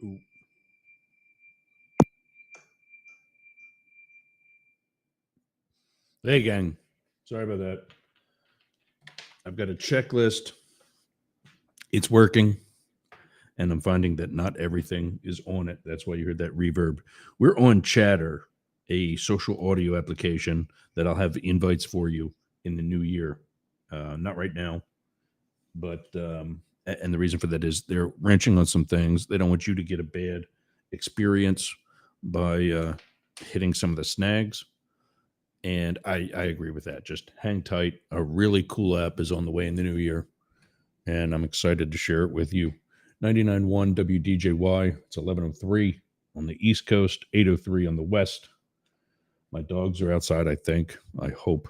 Ooh. Hey, gang. Sorry about that. I've got a checklist. It's working. And I'm finding that not everything is on it. That's why you heard that reverb. We're on Chatter, a social audio application that I'll have invites for you in the new year. Not right now, but and the reason for that is they're wrenching on some things. They don't want you to get a bad experience by hitting some of the snags. And I agree with that. Just hang tight. A really cool app is on the way in the new year, and I'm excited to share it with you. 99.1 WDJY. It's 11:03 on the East Coast, 8:03 on the West. My dogs are outside, I think. I hope.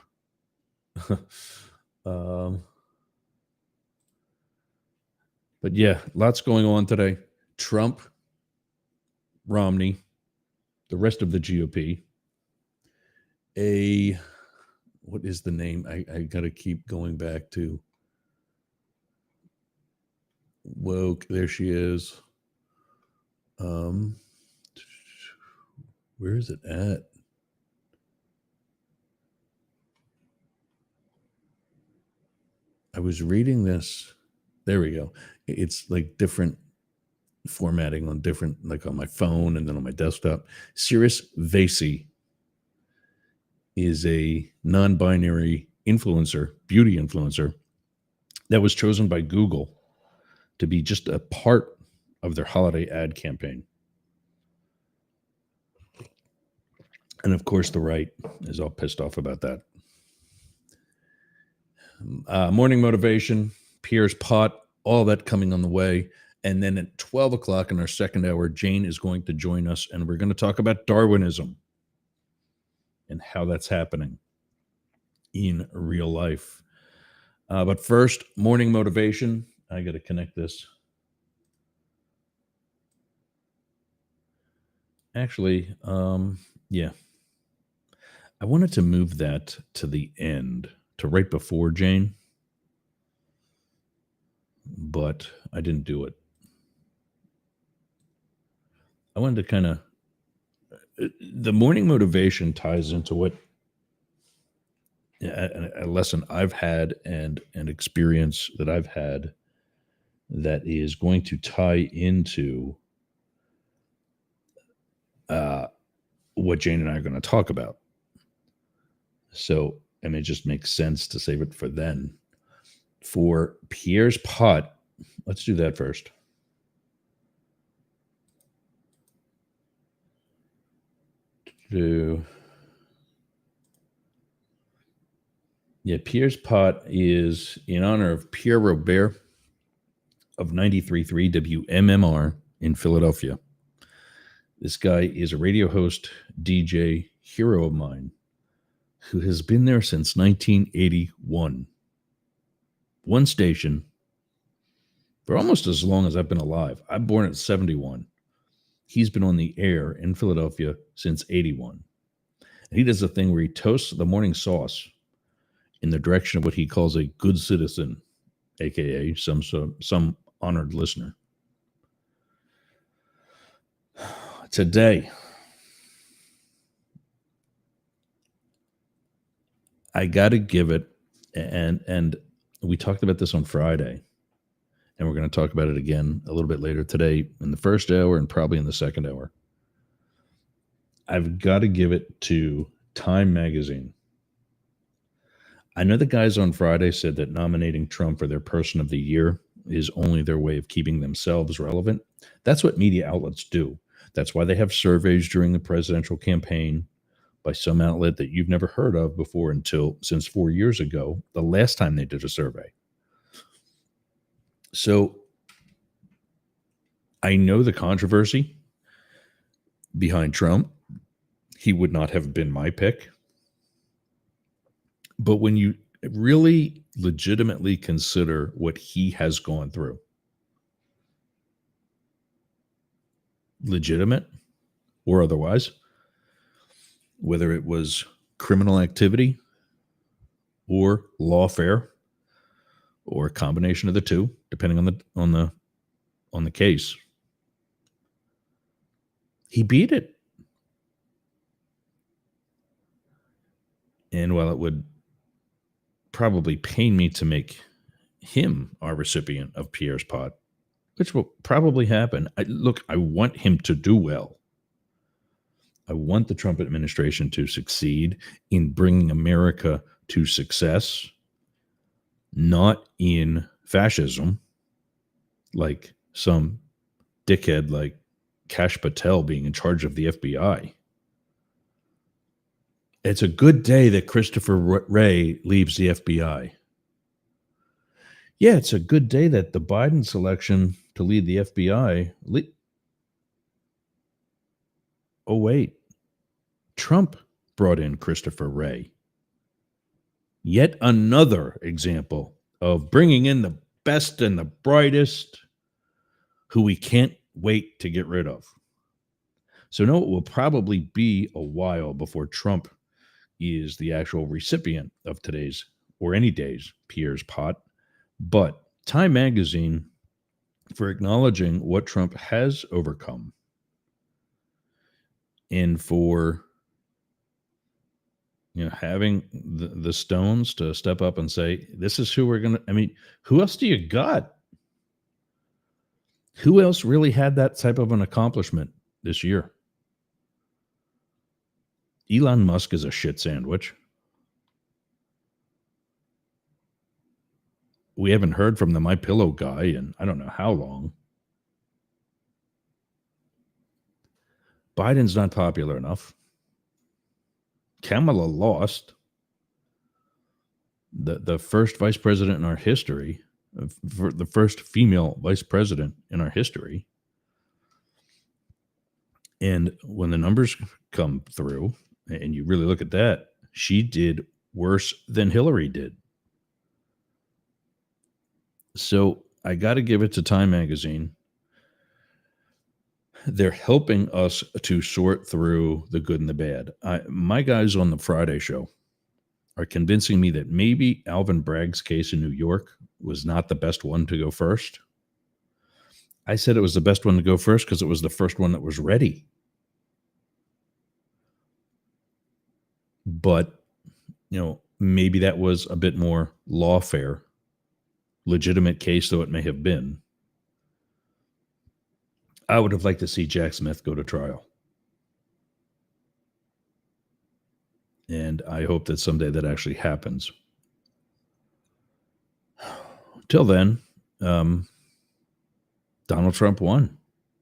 But yeah, lots going on today. Trump, Romney, the rest of the GOP. What is the name? I got to keep going back to. Woke, there she is. Where is it at? I was reading this. There we go. It's like different formatting on different, like on my phone and then on my desktop. Cirrus Vasey is a non-binary influencer, beauty influencer, that was chosen by Google to be just a part of their holiday ad campaign. And of course, the right is all pissed off about that. Morning motivation, Pierre's pot, all that coming on the way. And then at 12 o'clock in our second hour, Jane is going to join us, and we're going to talk about Darwinism and how that's happening in real life. But first, morning motivation. I got to connect this. Actually, yeah. I wanted to move that to the end, to right before Jane, but I didn't do it. I wanted to kind of, the morning motivation ties into what a lesson I've had and an experience that I've had that is going to tie into what Jane and I are going to talk about. So, and it just makes sense to save it for then. For Pierre's pot, let's do that first. Pierre's pot is in honor of Pierre Robert of 93.3 WMMR in Philadelphia. This guy is a radio host, DJ, hero of mine, who has been there since 1981. One station for almost as long as I've been alive. I'm born at 71. He's been on the air in Philadelphia since 81. And he does a thing where he toasts the morning sauce in the direction of what he calls a good citizen, aka some honored listener. Today, I got to give it, and we talked about this on Friday, and we're going to talk about it again a little bit later today in the first hour and probably in the second hour. I've got to give it to Time Magazine. I know the guys on Friday said that nominating Trump for their Person of the Year is only their way of keeping themselves relevant. That's what media outlets do. That's why they have surveys during the presidential campaign by some outlet that you've never heard of before since 4 years ago, the last time they did a survey. So I know the controversy behind Trump. He would not have been my pick. But when you really legitimately consider what he has gone through, legitimate or otherwise, whether it was criminal activity or lawfare or a combination of the two, depending on the case, He beat it. And while it would probably pain me to make him our recipient of Pierre's pot, which will probably happen. I want him to do well. I want the Trump administration to succeed in bringing America to success, not in fascism, like some dickhead like Kash Patel being in charge of the FBI. It's a good day that Christopher Wray leaves the FBI. Yeah, it's a good day that the Biden selection to lead the FBI. Oh, wait. Trump brought in Christopher Wray. Yet another example of bringing in the best and the brightest who we can't wait to get rid of. So, no, it will probably be a while before Trump is the actual recipient of today's or any day's Pierre's pot. But Time Magazine, for acknowledging what Trump has overcome and for having the stones to step up and say, this is who we're going to, I mean, who else do you got? Who else really had that type of an accomplishment this year? Elon Musk is a shit sandwich. We haven't heard from the MyPillow guy in I don't know how long. Biden's not popular enough. Kamala lost. The first vice president in our history, the first female vice president in our history. And when the numbers come through, and you really look at that, she did worse than Hillary did. So I got to give it to Time Magazine. They're helping us to sort through the good and the bad. My guys on the Friday show are convincing me that maybe Alvin Bragg's case in New York was not the best one to go first. I said it was the best one to go first because it was the first one that was ready. But, maybe that was a bit more lawfare, legitimate case though it may have been. I would have liked to see Jack Smith go to trial. And I hope that someday that actually happens. Till then, Donald Trump won.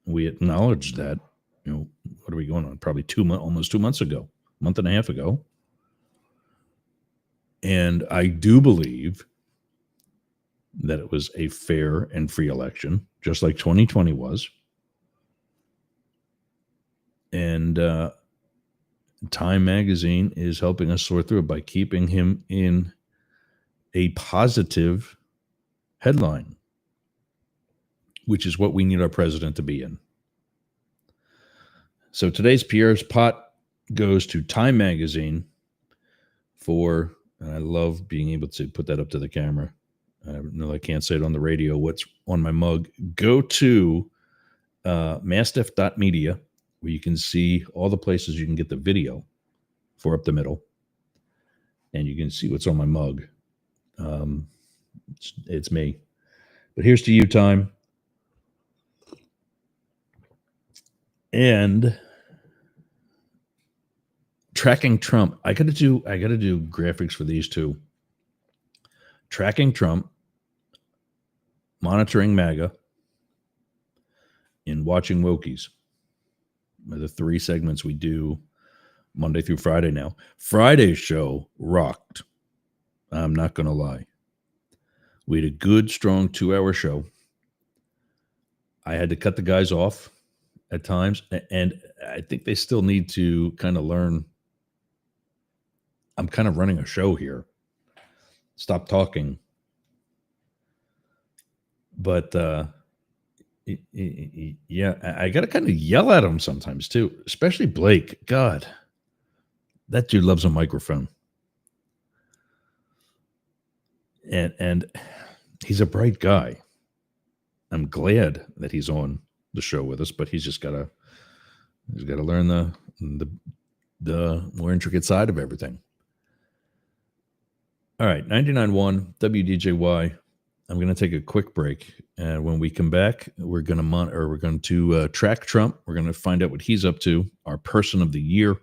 We acknowledged that. What are we going on? Probably almost 2 months ago, month and a half ago. And I do believe that it was a fair and free election, just like 2020 was. And Time Magazine is helping us sort through it by keeping him in a positive headline, which is what we need our president to be in. So today's Pierre's pot goes to Time Magazine for, and I love being able to put that up to the camera. I know I can't say it on the radio, what's on my mug. Go to mastiff.media, where you can see all the places you can get the video for Up the Middle. And you can see what's on my mug. It's me. But here's to you, Time. And tracking Trump. I gotta do graphics for these two. Tracking Trump, monitoring MAGA, and watching Wokies. The three segments we do Monday through Friday now. Friday's show rocked. I'm not going to lie. We had a good, strong 2-hour show. I had to cut the guys off at times, and I think they still need to kind of learn. I'm kind of running a show here. Stop talking. But yeah, I got to kind of yell at him sometimes too, especially Blake. God, that dude loves a microphone. And he's a bright guy. I'm glad that he's on the show with us, but he's just got to He's got to learn the more intricate side of everything. All right, 99.1 WDJY. I'm going to take a quick break, and when we come back, we're going to track Trump. We're going to find out what he's up to, our person of the year,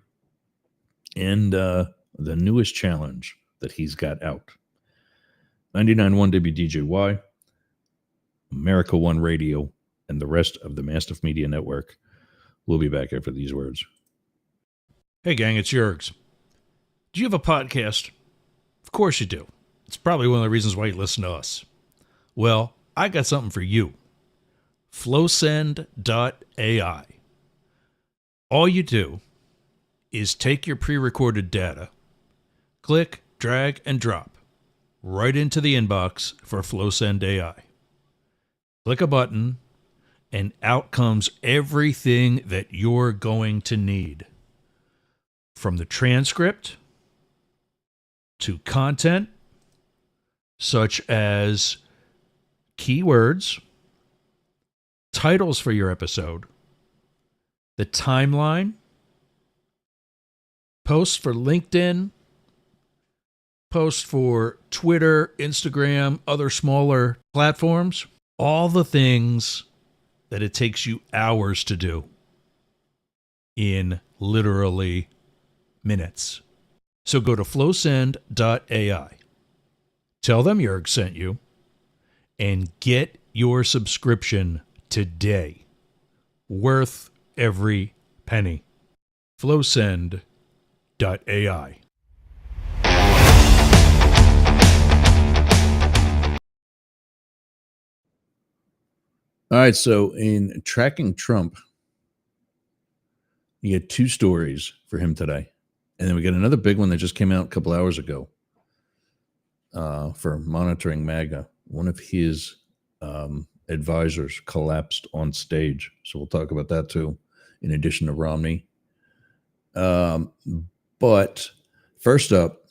and the newest challenge that he's got out. 99.1 WDJY, America One Radio, and the rest of the Mastiff Media Network. We'll be back after these words. Hey, gang, it's Yergs. Do you have a podcast? Of course you do. It's probably one of the reasons why you listen to us. Well, I got something for you. Flowsend.ai. All you do is take your pre-recorded data, click, drag, and drop right into the inbox for Flowsend AI. Click a button, and out comes everything that you're going to need. From the transcript to content, such as keywords, titles for your episode, the timeline, posts for LinkedIn, posts for Twitter, Instagram, other smaller platforms, all the things that it takes you hours to do in literally minutes. So go to flowsend.ai. Tell them Yerg sent you and get your subscription today. Worth every penny. Flowsend.ai. All right, so in tracking Trump, you get two stories for him today. And then we got another big one that just came out a couple hours ago for monitoring MAGA. One of his advisors collapsed on stage. So we'll talk about that too, in addition to Romney. But first up,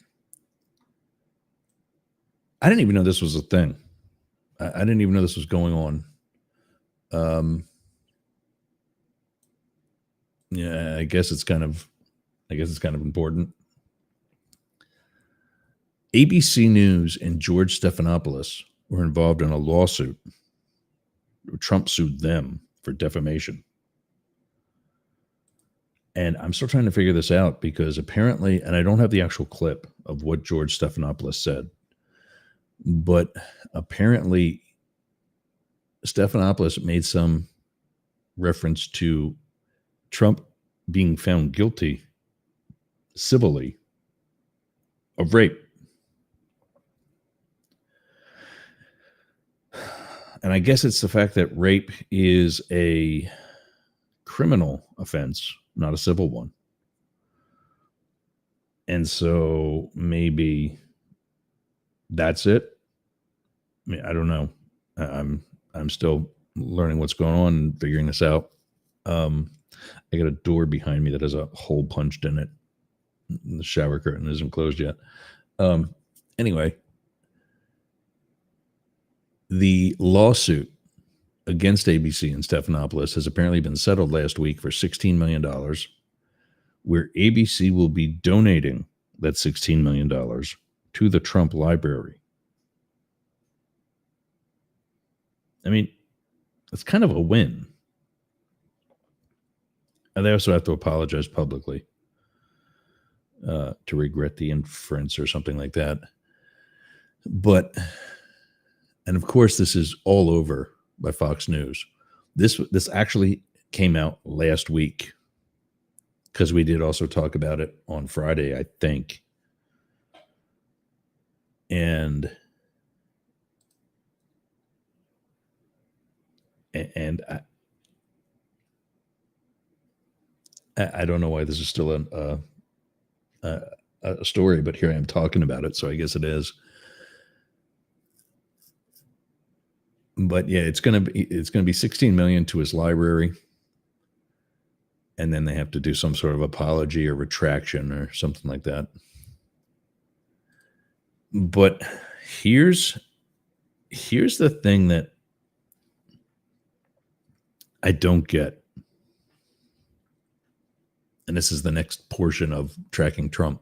I didn't even know this was a thing. I didn't even know this was going on. Yeah, I guess it's kind of important. ABC News and George Stephanopoulos were involved in a lawsuit. Trump sued them for defamation. And I'm still trying to figure this out because apparently, and I don't have the actual clip of what George Stephanopoulos said, but apparently Stephanopoulos made some reference to Trump being found guilty civilly of rape. And I guess it's the fact that rape is a criminal offense, not a civil one. And so maybe that's it. I mean, I don't know. I'm still learning what's going on and figuring this out. I got a door behind me that has a hole punched in it. The shower curtain isn't closed yet. Anyway, the lawsuit against ABC and Stephanopoulos has apparently been settled last week for $16 million, where ABC will be donating that $16 million to the Trump Library. I mean, it's kind of a win. And they also have to apologize publicly to regret the inference or something like that. But, and of course, this is all over by Fox News. This actually came out last week because we did also talk about it on Friday, I think. And I don't know why this is still a story, but here I am talking about it, so I guess it is. But yeah, it's gonna be 16 million to his library, and then they have to do some sort of apology or retraction or something like that. But here's the thing that I don't get. And this is the next portion of tracking Trump.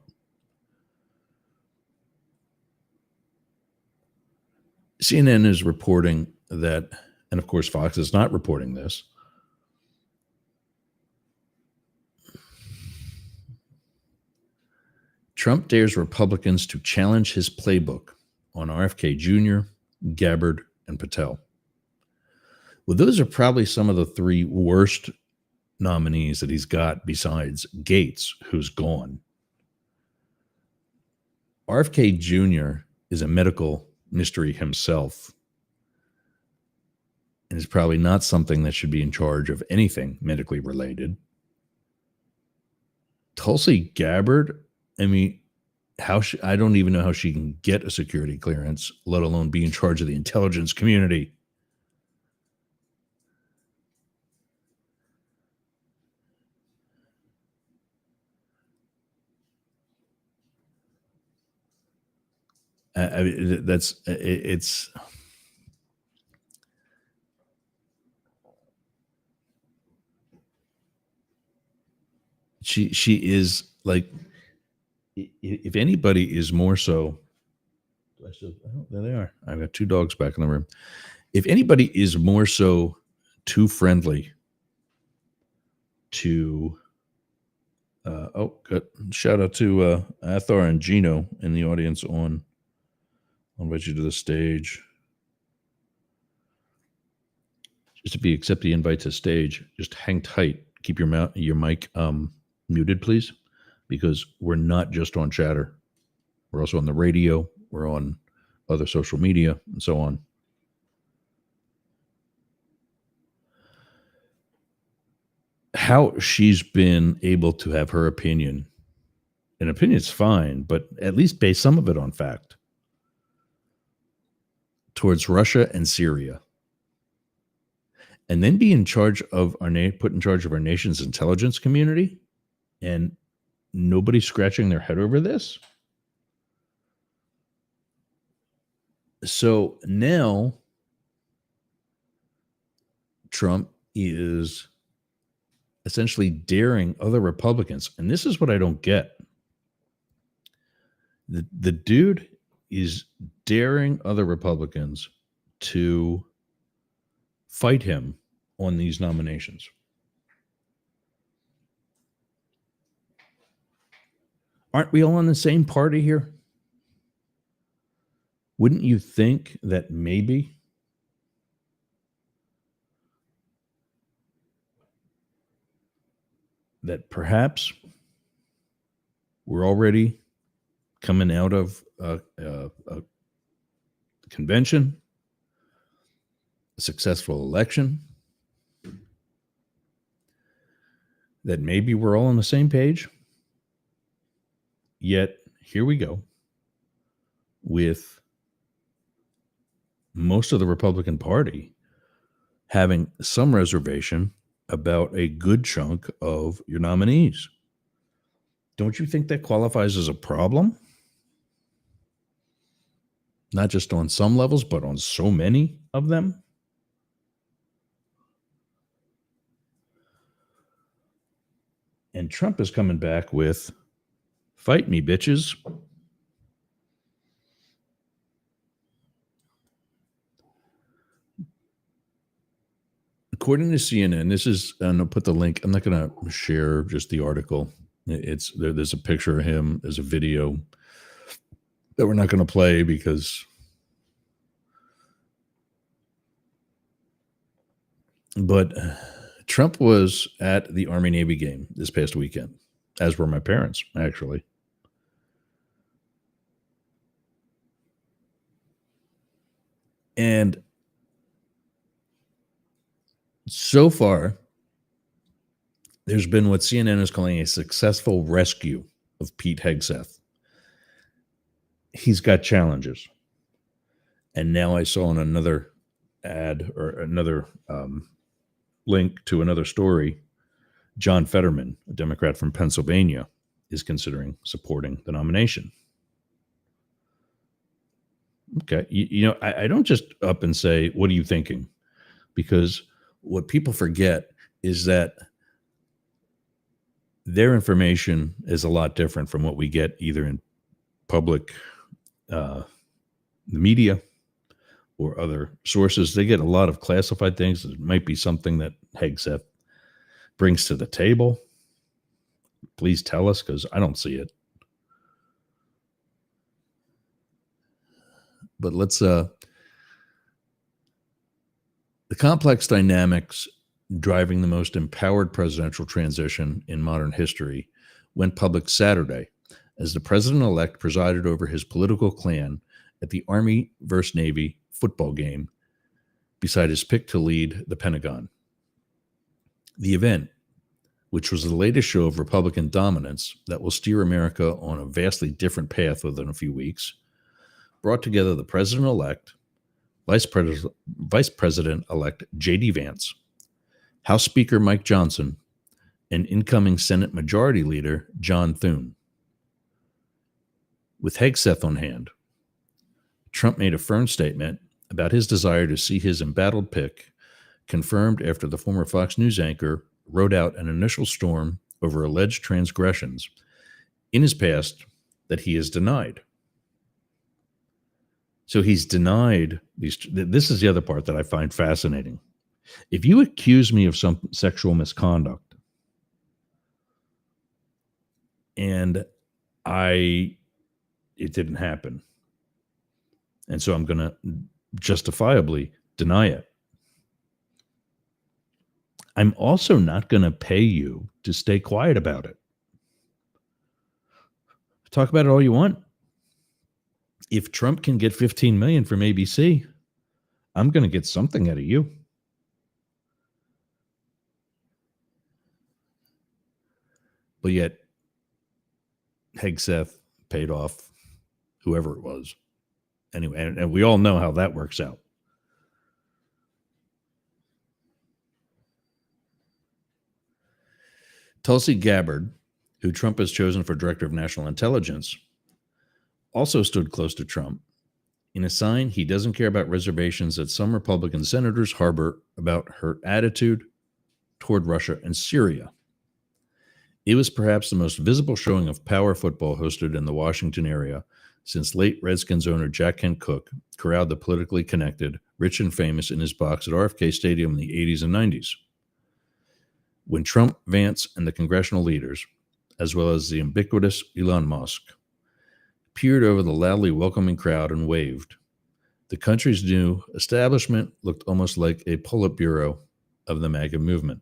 CNN is reporting that, and of course Fox is not reporting this, Trump dares Republicans to challenge his playbook on RFK Jr., Gabbard, and Patel. Well, those are probably some of the three worst nominees that he's got besides Gates, who's gone. RFK Jr. is a medical mystery himself, and is probably not something that should be in charge of anything medically related. Tulsi Gabbard, I mean, I don't even know how she can get a security clearance, let alone be in charge of the intelligence community. I mean, it's she is like, if anybody is more so, there they are. I've got two dogs back in the room. If anybody is more so too friendly to, good. Shout out to Athar and Gino in the audience I'll invite you to the stage. Just if you accept the invite to stage, just hang tight. Keep your mic muted, please, because we're not just on Chatter. We're also on the radio. We're on other social media and so on. How she's been able to have her opinion, an opinion's fine, but at least base some of it on fact, towards Russia and Syria, and then be in charge of put in charge of our nation's intelligence community, and nobody scratching their head over this. So now Trump is essentially daring other Republicans, and this is what I don't get. The dude is daring other Republicans to fight him on these nominations. Aren't we all in the same party here? Wouldn't you think that maybe that perhaps we're already coming out of a convention, a successful election, that maybe we're all on the same page? Yet here we go with most of the Republican Party having some reservation about a good chunk of your nominees. Don't you think that qualifies as a problem? Not just on some levels, but on so many of them? And Trump is coming back with, fight me, bitches. According to CNN, this is, and I'll put the link, I'm not going to share just the article. It's there's a picture of him, there's a video that we're not going to play because, but Trump was at the Army-Navy game this past weekend, as were my parents, actually. And so far, there's been what CNN is calling a successful rescue of Pete Hegseth. He's got challenges. And now I saw on another ad or another link to another story, John Fetterman, a Democrat from Pennsylvania, is considering supporting the nomination. Okay. You know, I don't just up and say, what are you thinking? Because what people forget is that their information is a lot different from what we get either in public, the media, or other sources. They get a lot of classified things. It might be something that Hegseth brings to the table. Please tell us, because I don't see it. But let's the complex dynamics driving the most empowered presidential transition in modern history went public Saturday as the president-elect presided over his political clan at the Army versus Navy football game beside his pick to lead the Pentagon. The event, which was the latest show of Republican dominance that will steer America on a vastly different path within a few weeks, brought together the president-elect, Vice President-elect J.D. Vance, House Speaker Mike Johnson, and incoming Senate Majority Leader John Thune. With Hegseth on hand, Trump made a firm statement about his desire to see his embattled pick confirmed after the former Fox News anchor wrote out an initial storm over alleged transgressions in his past that he has denied. So he's denied these. This is the other part that I find fascinating. If you accuse me of some sexual misconduct and it didn't happen, and so I'm going to justifiably deny it, I'm also not going to pay you to stay quiet about it. Talk about it all you want. If Trump can get $15 million from ABC, I'm going to get something out of you. But yet, Hegseth paid off whoever it was. Anyway, and we all know how that works out. Tulsi Gabbard, who Trump has chosen for Director of National Intelligence, also stood close to Trump in a sign he doesn't care about reservations that some Republican senators harbor about her attitude toward Russia and Syria. It was perhaps the most visible showing of power football hosted in the Washington area since late Redskins owner Jack Kent Cooke corralled the politically connected, rich and famous in his box at RFK Stadium in the 80s and 90s. When Trump, Vance, and the congressional leaders, as well as the ubiquitous Elon Musk, peered over the loudly welcoming crowd and waved, the country's new establishment looked almost like a Politburo of the MAGA movement.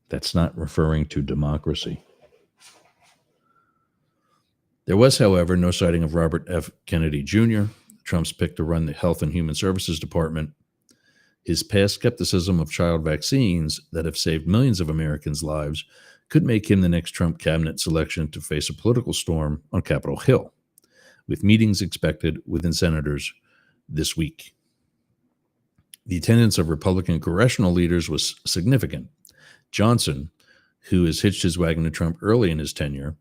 That's not referring to democracy. There was, however, no sighting of Robert F. Kennedy Jr., Trump's pick to run the Health and Human Services Department. His past skepticism of child vaccines that have saved millions of Americans' lives could make him the next Trump cabinet selection to face a political storm on Capitol Hill, with meetings expected within senators this week. The attendance of Republican congressional leaders was significant. Johnson, who has hitched his wagon to Trump early in his tenure,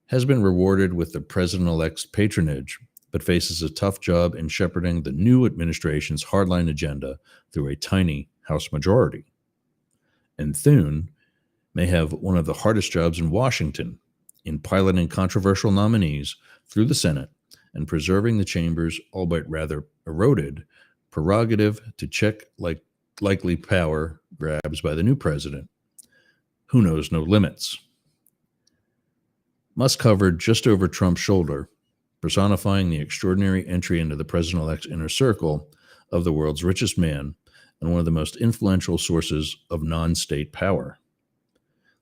has been rewarded with the president-elect's patronage, but faces a tough job in shepherding the new administration's hardline agenda through a tiny House majority. And Thune may have one of the hardest jobs in Washington in piloting controversial nominees through the Senate and preserving the chamber's, albeit rather eroded, prerogative to check likely power grabs by the new president, who knows no limits. Musk hovered just over Trump's shoulder, personifying the extraordinary entry into the president-elect's inner circle of the world's richest man and one of the most influential sources of non-state power.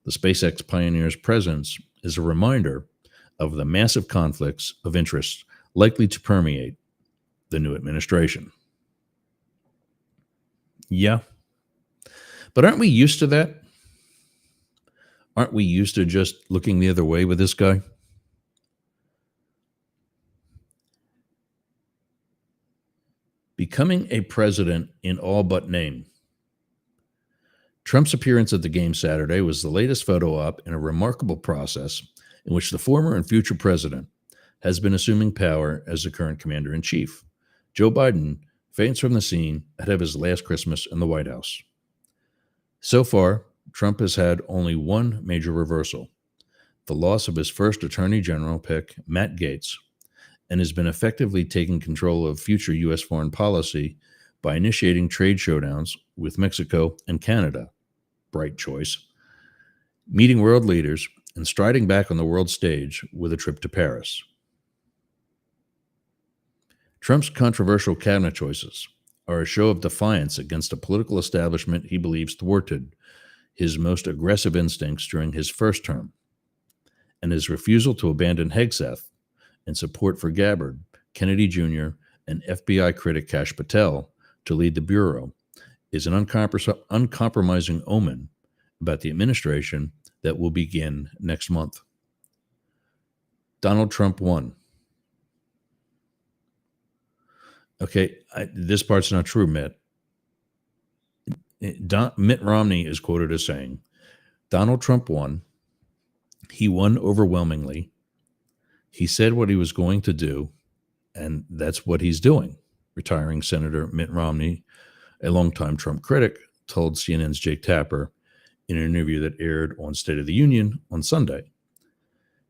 The SpaceX pioneer's presence is a reminder of the massive conflicts of interest likely to permeate the new administration. Yeah. But aren't we used to that? Aren't we used to just looking the other way with this guy? Becoming a president in all but name. Trump's appearance at the game Saturday was the latest photo op in a remarkable process in which the former and future president has been assuming power as the current commander-in-chief. Joe Biden faints from the scene ahead of his last Christmas in the White House. So far, Trump has had only one major reversal: the loss of his first Attorney General pick, Matt Gaetz, and has been effectively taking control of future U.S. foreign policy by initiating trade showdowns with Mexico and Canada. Bright choice. Meeting world leaders and striding back on the world stage with a trip to Paris. Trump's controversial cabinet choices are a show of defiance against a political establishment he believes thwarted his most aggressive instincts during his first term, and his refusal to abandon Hegseth in support for Gabbard, Kennedy Jr., and FBI critic Kash Patel to lead the Bureau is an uncompromising omen about the administration that will begin next month. Donald Trump won. Okay, this part's not true, Mitt. Mitt Romney is quoted as saying, Donald Trump won. He won overwhelmingly. He said what he was going to do, and that's what he's doing. Retiring Senator Mitt Romney, a longtime Trump critic, told CNN's Jake Tapper in an interview that aired on State of the Union on Sunday.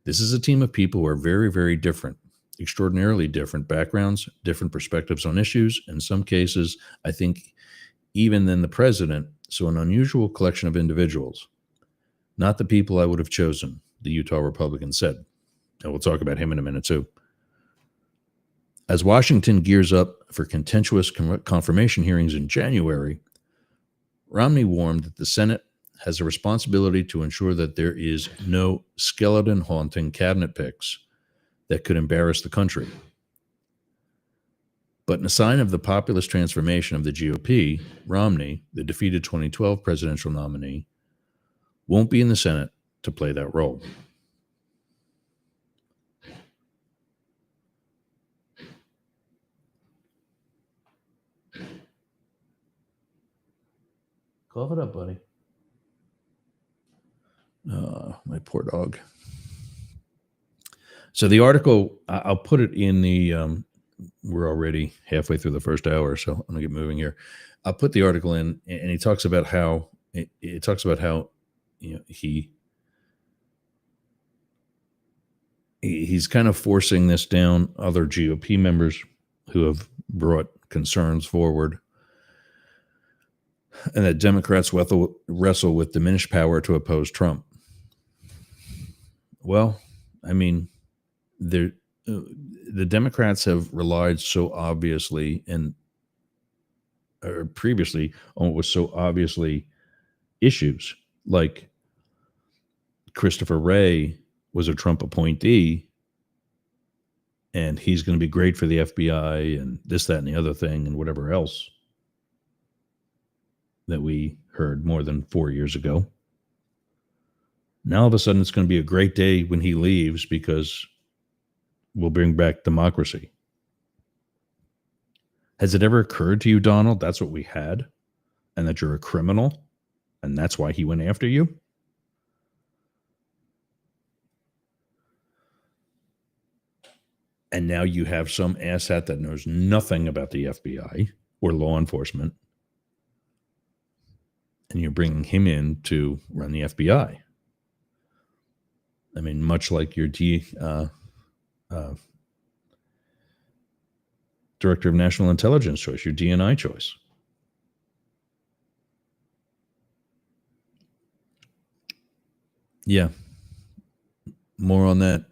This is a team of people who are very, very different, extraordinarily different backgrounds, different perspectives on issues. In some cases, I think even than the president, so an unusual collection of individuals. Not the people I would have chosen, the Utah Republican said. And we'll talk about him in a minute, too. As Washington gears up for contentious confirmation hearings in January, Romney warned that the Senate has a responsibility to ensure that there is no skeleton-haunting cabinet picks that could embarrass the country. But in a sign of the populist transformation of the GOP, Romney, the defeated 2012 presidential nominee, won't be in the Senate to play that role. Cough it up, buddy. My poor dog. So the article, I'll put it in the, we're already halfway through the first hour, so I'm going to get moving here. I'll put the article in, and he talks about how, he's kind of forcing this down other GOP members who have brought concerns forward, and that Democrats wrestle with diminished power to oppose Trump. Well, I mean, the Democrats have relied so obviously or previously on what was so obviously issues, like Christopher Wray was a Trump appointee, and he's going to be great for the FBI and this, that, and the other thing, and whatever else that we heard more than 4 years ago. Now all of a sudden it's going to be a great day when he leaves because we'll bring back democracy. Has it ever occurred to you, Donald, that's what we had, and that you're a criminal, and that's why he went after you? And now you have some asshat that knows nothing about the FBI or law enforcement, and you're bringing him in to run the FBI. I mean, much like your Director of National Intelligence choice, your DNI choice. Yeah, more on that.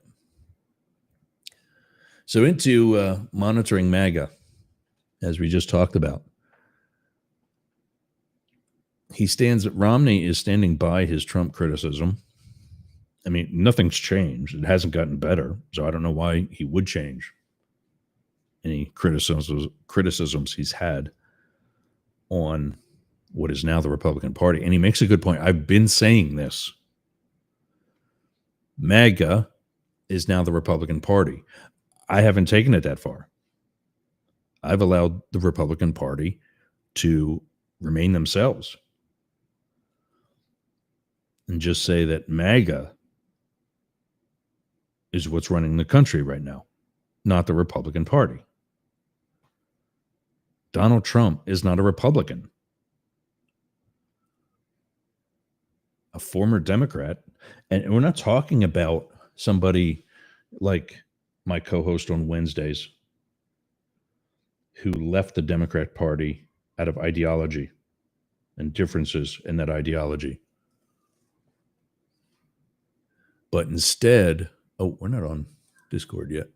So into monitoring MAGA, as we just talked about. Romney is standing by his Trump criticism. I mean, nothing's changed. It hasn't gotten better. So I don't know why he would change any criticisms he's had on what is now the Republican Party. And he makes a good point. I've been saying this. MAGA is now the Republican Party. I haven't taken it that far. I've allowed the Republican Party to remain themselves and just say that MAGA is what's running the country right now, not the Republican Party. Donald Trump is not a Republican. a former Democrat, and we're not talking about somebody like my co-host on Wednesdays who left the Democrat Party out of ideology and differences in that ideology. But instead, oh, we're not on Discord yet.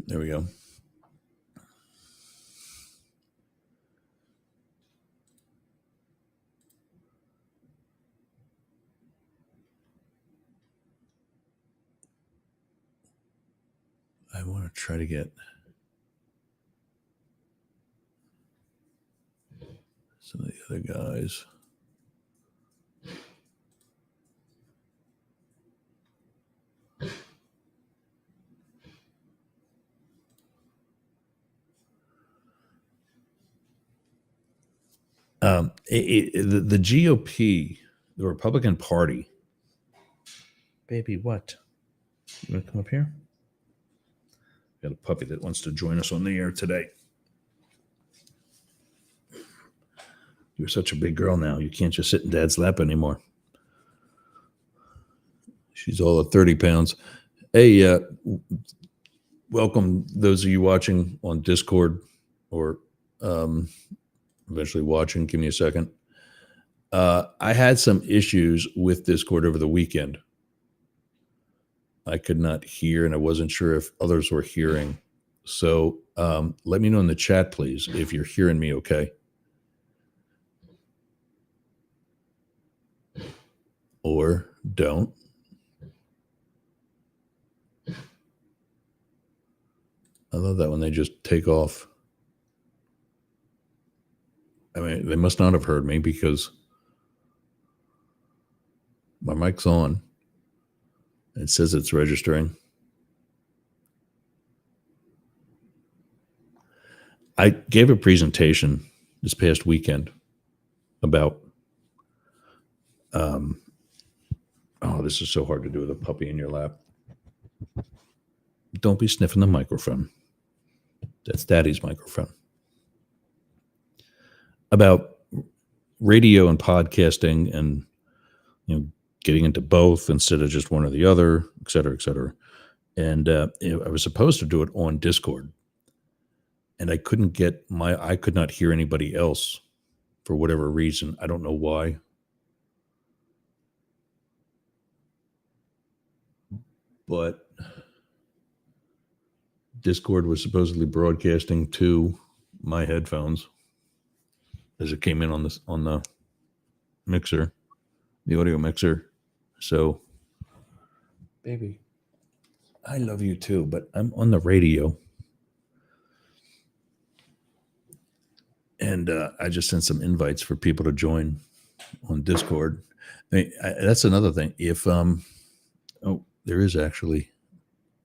There we go. I want to try to get some of the other guys. The GOP, the Republican Party. Baby, what? You want to come up here? Got a puppy that wants to join us on the air today. You're such a big girl now. You can't just sit in Dad's lap anymore. She's all of 30 pounds. Hey, welcome those of you watching on Discord or eventually watching. Give me a second. I had some issues with Discord over the weekend. I could not hear, and I wasn't sure if others were hearing. So let me know in the chat, please, if you're hearing me okay. Or don't. I love that when they just take off. I mean, they must not have heard me because my mic's on. It says it's registering. I gave a presentation this past weekend about, oh, this is so hard to do with a puppy in your lap. Don't be sniffing the microphone. That's Daddy's microphone. About radio and podcasting and, getting into both instead of just one or the other, et cetera, et cetera. And I was supposed to do it on Discord. And I could not hear anybody else for whatever reason. I don't know why. But Discord was supposedly broadcasting to my headphones as it came in on the mixer, the audio mixer. So, baby, I love you too, but I'm on the radio. And I just sent some invites for people to join on Discord. That's another thing. If there is actually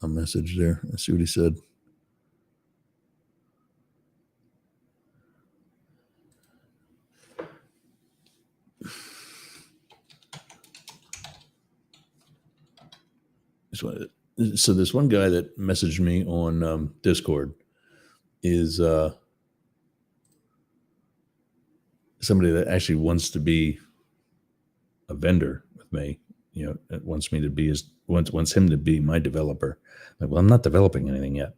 a message there. Let's see what he said. So this one guy that messaged me on Discord is somebody that actually wants to be a vendor with me. Wants me to be wants him to be my developer. Like, well, I'm not developing anything yet,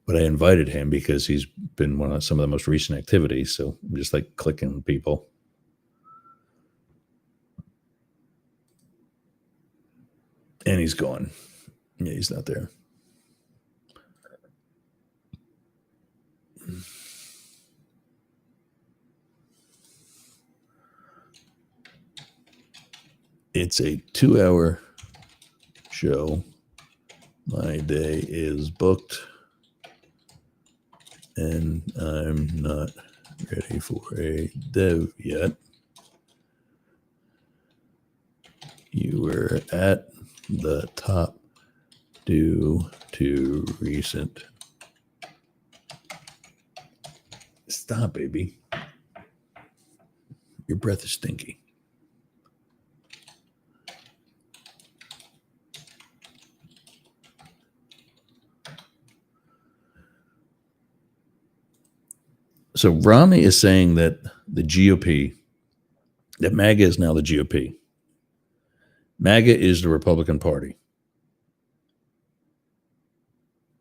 but I invited him because he's been one of some of the most recent activities. So I'm just like clicking people. And he's gone. Yeah, he's not there. It's a 2-hour show. My day is booked, and I'm not ready for a dev yet. You were at the top due to recent. Stop, baby. Your breath is stinky. So Romney is saying that the GOP, that MAGA is now the GOP. MAGA is the Republican Party.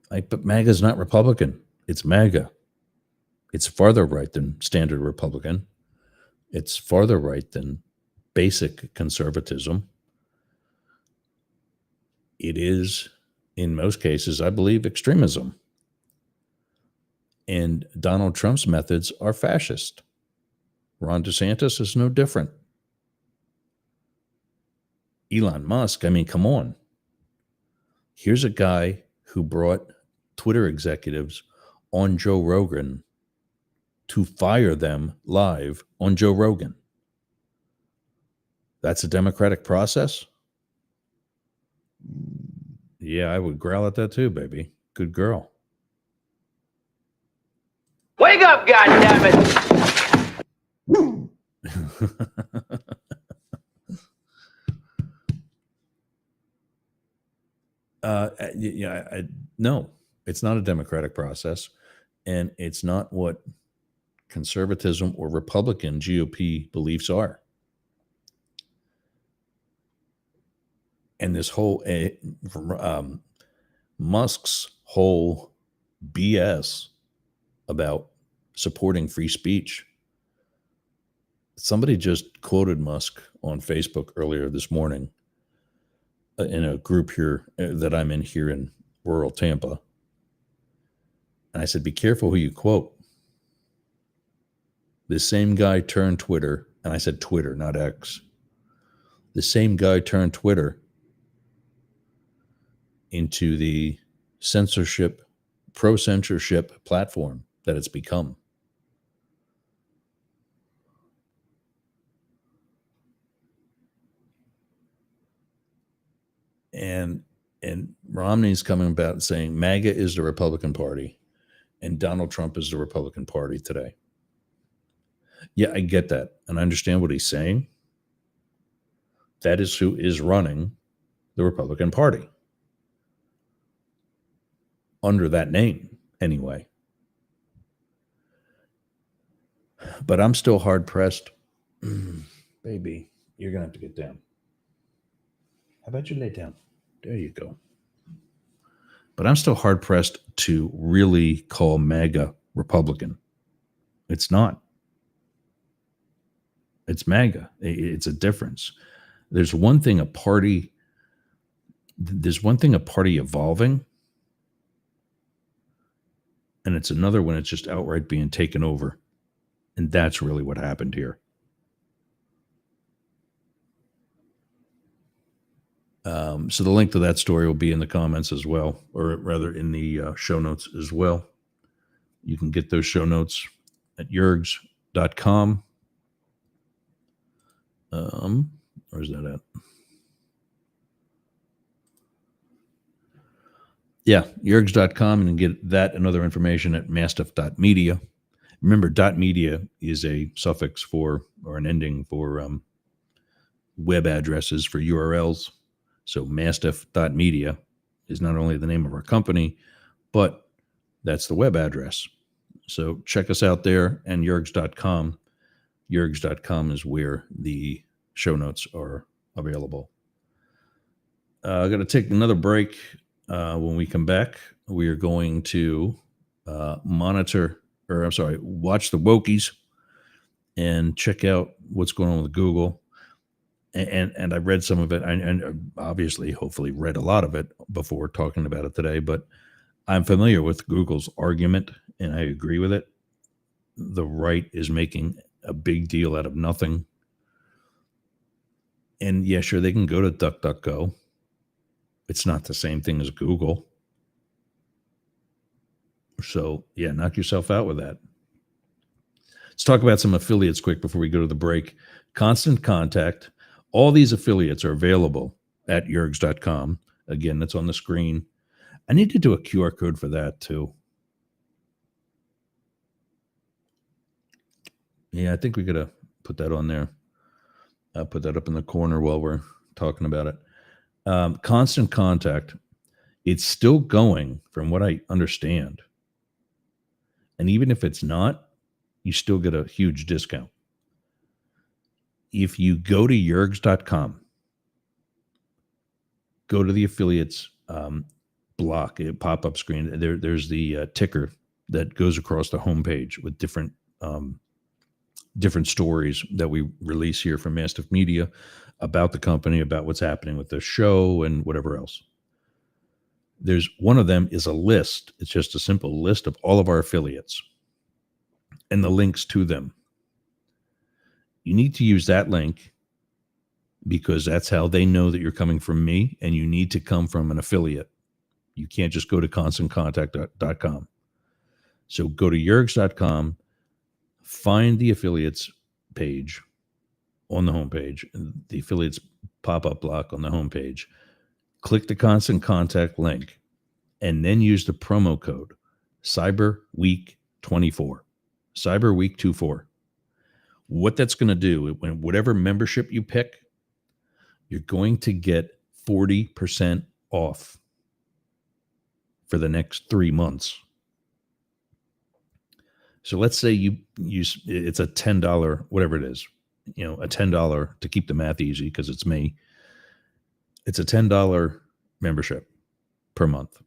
But MAGA is not Republican. It's MAGA. It's farther right than standard Republican. It's farther right than basic conservatism. It is, in most cases, I believe, extremism. And Donald Trump's methods are fascist. Ron DeSantis is no different. Elon Musk, I mean, come on. Here's a guy who brought Twitter executives on Joe Rogan to fire them live on Joe Rogan. That's a democratic process? Yeah, I would growl at that too, baby. Good girl. Wake up, goddammit! No, it's not a democratic process, and it's not what conservatism or Republican GOP beliefs are. And this whole Musk's whole BS about supporting free speech. Somebody just quoted Musk on Facebook earlier this morning in a group here that I'm in here in rural Tampa. And I said, be careful who you quote. This same guy turned Twitter, and I said Twitter, not X. The same guy turned Twitter into the censorship, pro-censorship platform that it's become. And Romney's coming about saying MAGA is the Republican Party and Donald Trump is the Republican Party today. Yeah, I get that. And I understand what he's saying. That is who is running the Republican Party. Under that name, anyway. But I'm still hard-pressed. Baby, you're going to have to get down. How about you lay down? There you go. But I'm still hard-pressed to really call MAGA Republican. It's not. It's MAGA. It's a difference. There's one thing a party evolving, and it's another when it's just outright being taken over. And that's really what happened here. So the link to that story will be in the comments as well, or rather in the show notes as well. You can get those show notes at yergs.com. Where's that at? Yeah, yergs.com, and get that and other information at mastiff.media. Remember, .media is a suffix for, or an ending for web addresses for URLs. So mastiff.media is not only the name of our company, but that's the web address. So check us out there, and yergs.com. Yergs.com is where the show notes are available. I'm going to take another break. When we come back, we are going to watch the Wokies and check out what's going on with Google. And I read some of it, and obviously, hopefully read a lot of it before talking about it today, but I'm familiar with Google's argument, and I agree with it. The right is making a big deal out of nothing. And yeah, sure, they can go to DuckDuckGo. It's not the same thing as Google. So yeah, knock yourself out with that. Let's talk about some affiliates quick before we go to the break. Constant Contact. All these affiliates are available at yergs.com. Again, that's on the screen. I need to do a QR code for that too. Yeah, I think we got to put that on there. I'll put that up in the corner while we're talking about it. Constant Contact. It's still going from what I understand. And even if it's not, you still get a huge discount. If you go to yergs.com, go to the affiliates block, pop-up screen. There's the ticker that goes across the homepage with different stories that we release here from Mastiff Media about the company, about what's happening with the show and whatever else. There's one of them is a list. It's just a simple list of all of our affiliates and the links to them. You need to use that link because that's how they know that you're coming from me, and you need to come from an affiliate. You can't just go to constantcontact.com. So go to yergs.com, find the affiliates page on the homepage, the affiliates pop-up block on the homepage, click the Constant Contact link, and then use the promo code CyberWeek24, CyberWeek24. What that's going to do, when whatever membership you pick, you're going to get 40% off for the next 3 months. So let's say you use, it's a $10, whatever it is, a $10 to keep the math easy because it's me. It's a $10 membership per month.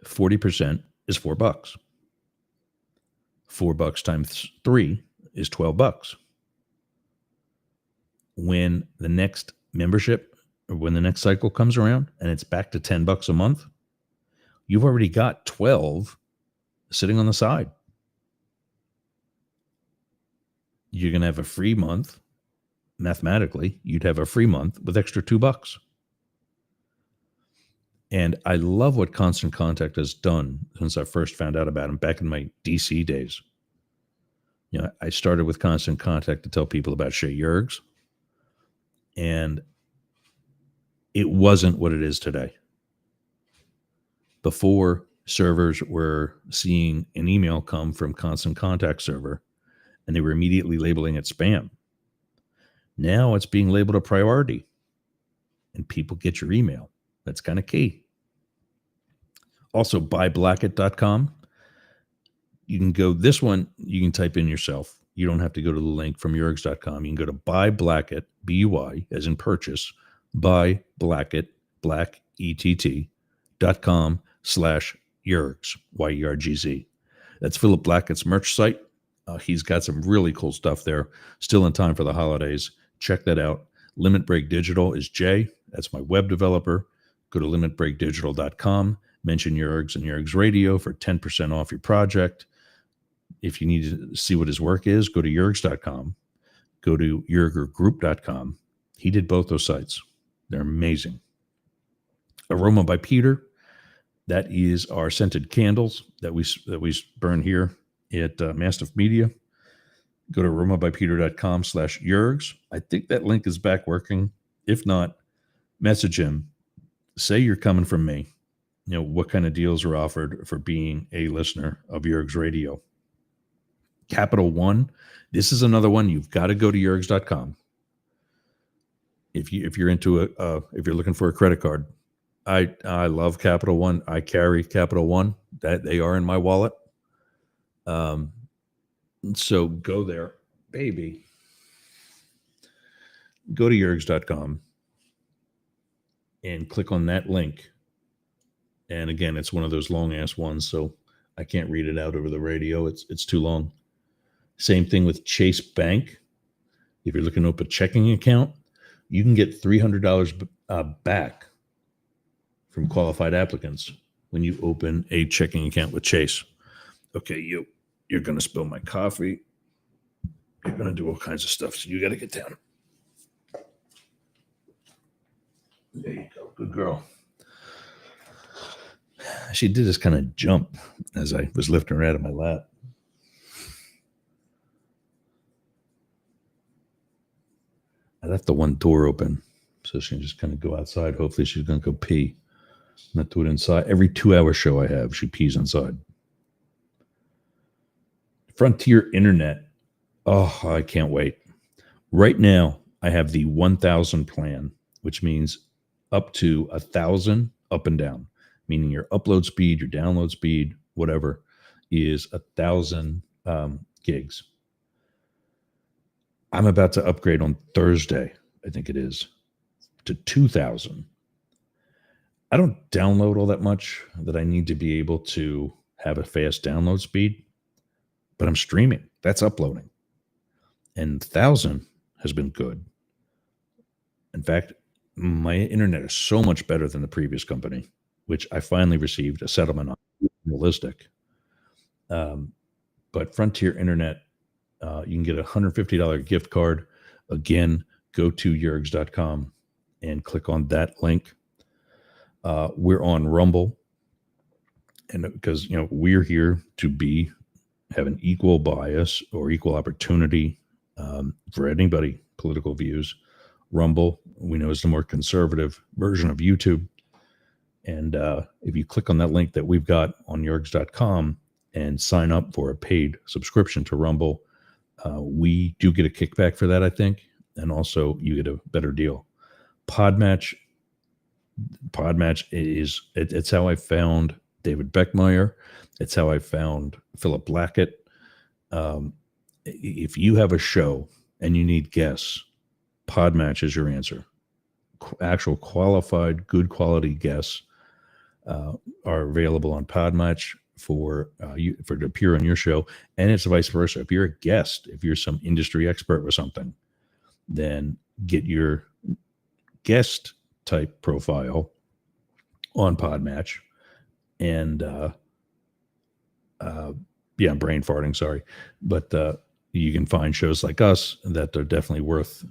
40% is $4. $4 times 3 is $12. When the next membership or when the next cycle comes around and it's back to $10 a month, you've already got 12 sitting on the side. You're going to have a free month. Mathematically, you'd have a free month with extra $2. And I love what Constant Contact has done since I first found out about him back in my DC days. I started with Constant Contact to tell people about Shea Yergs, and it wasn't what it is today. Before, servers were seeing an email come from Constant Contact server, and they were immediately labeling it spam. Now it's being labeled a priority, and people get your email. That's kind of key. Also, buyblacket.com. You can go, this one, you can type in yourself. You don't have to go to the link from yergs.com. You can go to buyblacket, B-U-Y, as in purchase, buyblacket, black, ETT.com/yergs, Y-E-R-G-Z. That's Philip Blackett's merch site. He's got some really cool stuff there. Still in time for the holidays. Check that out. Limit Break Digital is Jay. That's my web developer. Go to limitbreakdigital.com. Mention Yergs and Yergs Radio for 10% off your project. If you need to see what his work is, go to yergs.com. Go to yergergroup.com. He did both those sites. They're amazing. Aroma by Peter. That is our scented candles that we burn here at Mastiff Media. Go to aromabypeter.com/yergs. I think that link is back working. If not, message him. Say you're coming from me. What kind of deals are offered for being a listener of Yergs Radio. Capital One. This is another one. You've got to go to yergs.com. If you're into if you're looking for a credit card, I love Capital One. I carry Capital One. That they are in my wallet. So go there, baby. Go to yergs.com and click on that link. And again, it's one of those long ass ones, so I can't read it out over the radio. It's too long. Same thing with Chase Bank. If you're looking to open a checking account, you can get $300 back from qualified applicants when you open a checking account with Chase. Okay, you're going to spill my coffee. You're going to do all kinds of stuff, so you got to get down. There you go. Good girl. She did this kind of jump as I was lifting her out of my lap. I left the one door open so she can just kind of go outside. Hopefully she's going to go pee. Not do it inside. Every 2-hour show I have, she pees inside. Frontier Internet. Oh, I can't wait. Right now, I have the 1,000 plan, which means up to 1,000 up and down, meaning your upload speed, your download speed, whatever, is 1,000 gigs. I'm about to upgrade on Thursday, I think it is, to 2,000. I don't download all that much that I need to be able to have a fast download speed, but I'm streaming. That's uploading. And 1,000 has been good. In fact, my internet is so much better than the previous company, which I finally received a settlement on. Realistic. But Frontier Internet, you can get a $150 gift card. Again, go to yergs.com and click on that link. We're on Rumble, and because we're here to have an equal bias or equal opportunity for anybody, political views. Rumble, we know, is the more conservative version of YouTube. And if you click on that link that we've got on yergs.com and sign up for a paid subscription to Rumble, we do get a kickback for that, I think. And also you get a better deal. Podmatch it's how I found David Beckmeyer. It's how I found Philip Blackett. If you have a show and you need guests, Podmatch is your answer. Actual qualified, good quality guests are available on Podmatch for to appear on your show, and it's vice versa. If you're a guest, if you're some industry expert or something, then get your guest type profile on Podmatch. And I'm brain farting, sorry, but you can find shows like us that are definitely worth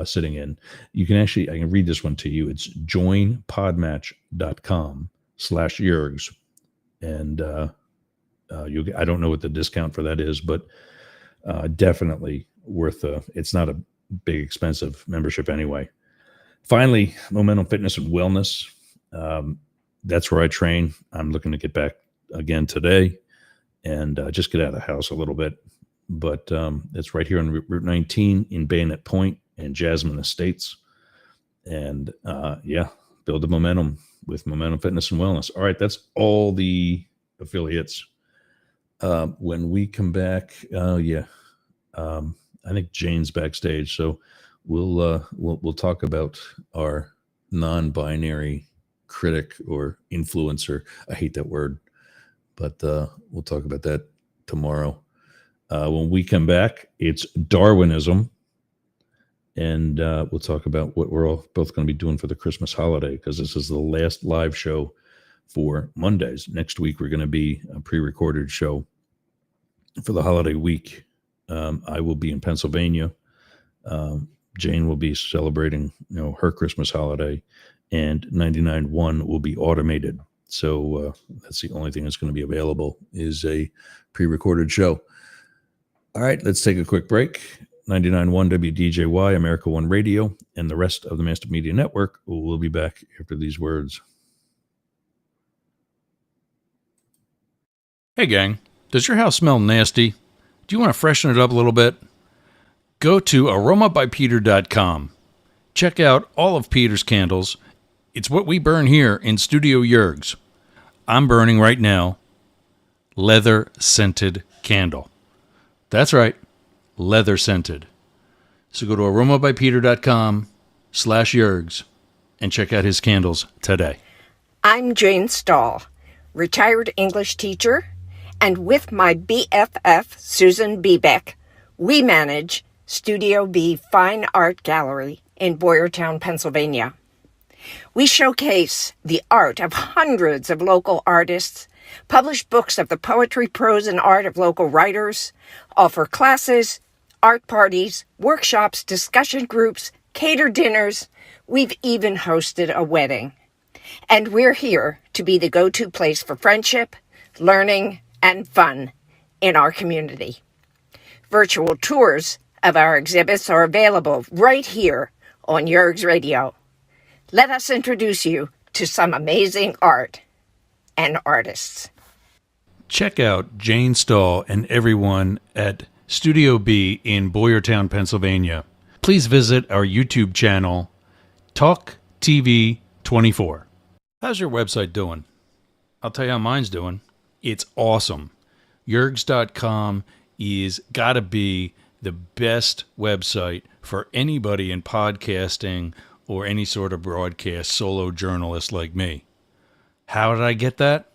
sitting in. You can I can read this one to you. It's joinpodmatch.com/yergs. And I don't know what the discount for that is, but definitely worth it's not a big expensive membership anyway. Finally, Momentum Fitness and Wellness. That's where I train. I'm looking to get back again today and just get out of the house a little bit. But it's right here on Route 19 in Bayonet Point and Jasmine Estates. And build the momentum with Momentum Fitness and Wellness. All right, that's all the affiliates. When we come back, I think Jane's backstage, so we'll talk about our non-binary critic or influencer. I hate that word, but we'll talk about that tomorrow. When we come back, it's Darwinism, and we'll talk about what we're all both going to be doing for the Christmas holiday, because this is the last live show for Mondays. Next week, we're going to be a pre-recorded show for the holiday week. I will be in Pennsylvania. Jane will be celebrating, her Christmas holiday, and 99.1 will be automated. So that's the only thing that's going to be available is a pre-recorded show. All right, let's take a quick break. 99.1 WDJY, America One Radio, and the rest of the Master Media Network. We'll be back after these words. Hey, gang. Does your house smell nasty? Do you want to freshen it up a little bit? Go to aromabypeter.com. Check out all of Peter's candles. It's what we burn here in Studio Yergs. I'm burning right now leather-scented candle. That's right, leather-scented. So go to aromabypeter.com/Yergs and check out his candles today. I'm Jane Stahl, retired English teacher, and with my BFF, Susan Bebeck, we manage Studio B Fine Art Gallery in Boyertown, Pennsylvania. We showcase the art of hundreds of local artists, publish books of the poetry, prose, and art of local writers, offer classes, art parties, workshops, discussion groups, cater dinners. We've even hosted a wedding. And we're here to be the go-to place for friendship, learning, and fun in our community. Virtual tours of our exhibits are available right here on Yergs Radio. Let us introduce you to some amazing art and artists. Check out Jane Stahl and everyone at Studio B in Boyertown, Pennsylvania. Please visit our YouTube channel, Talk TV 24. How's your website doing? I'll tell you how mine's doing. It's awesome. Yergs.com is got to be the best website for anybody in podcasting or any sort of broadcast solo journalist like me. How did I get that?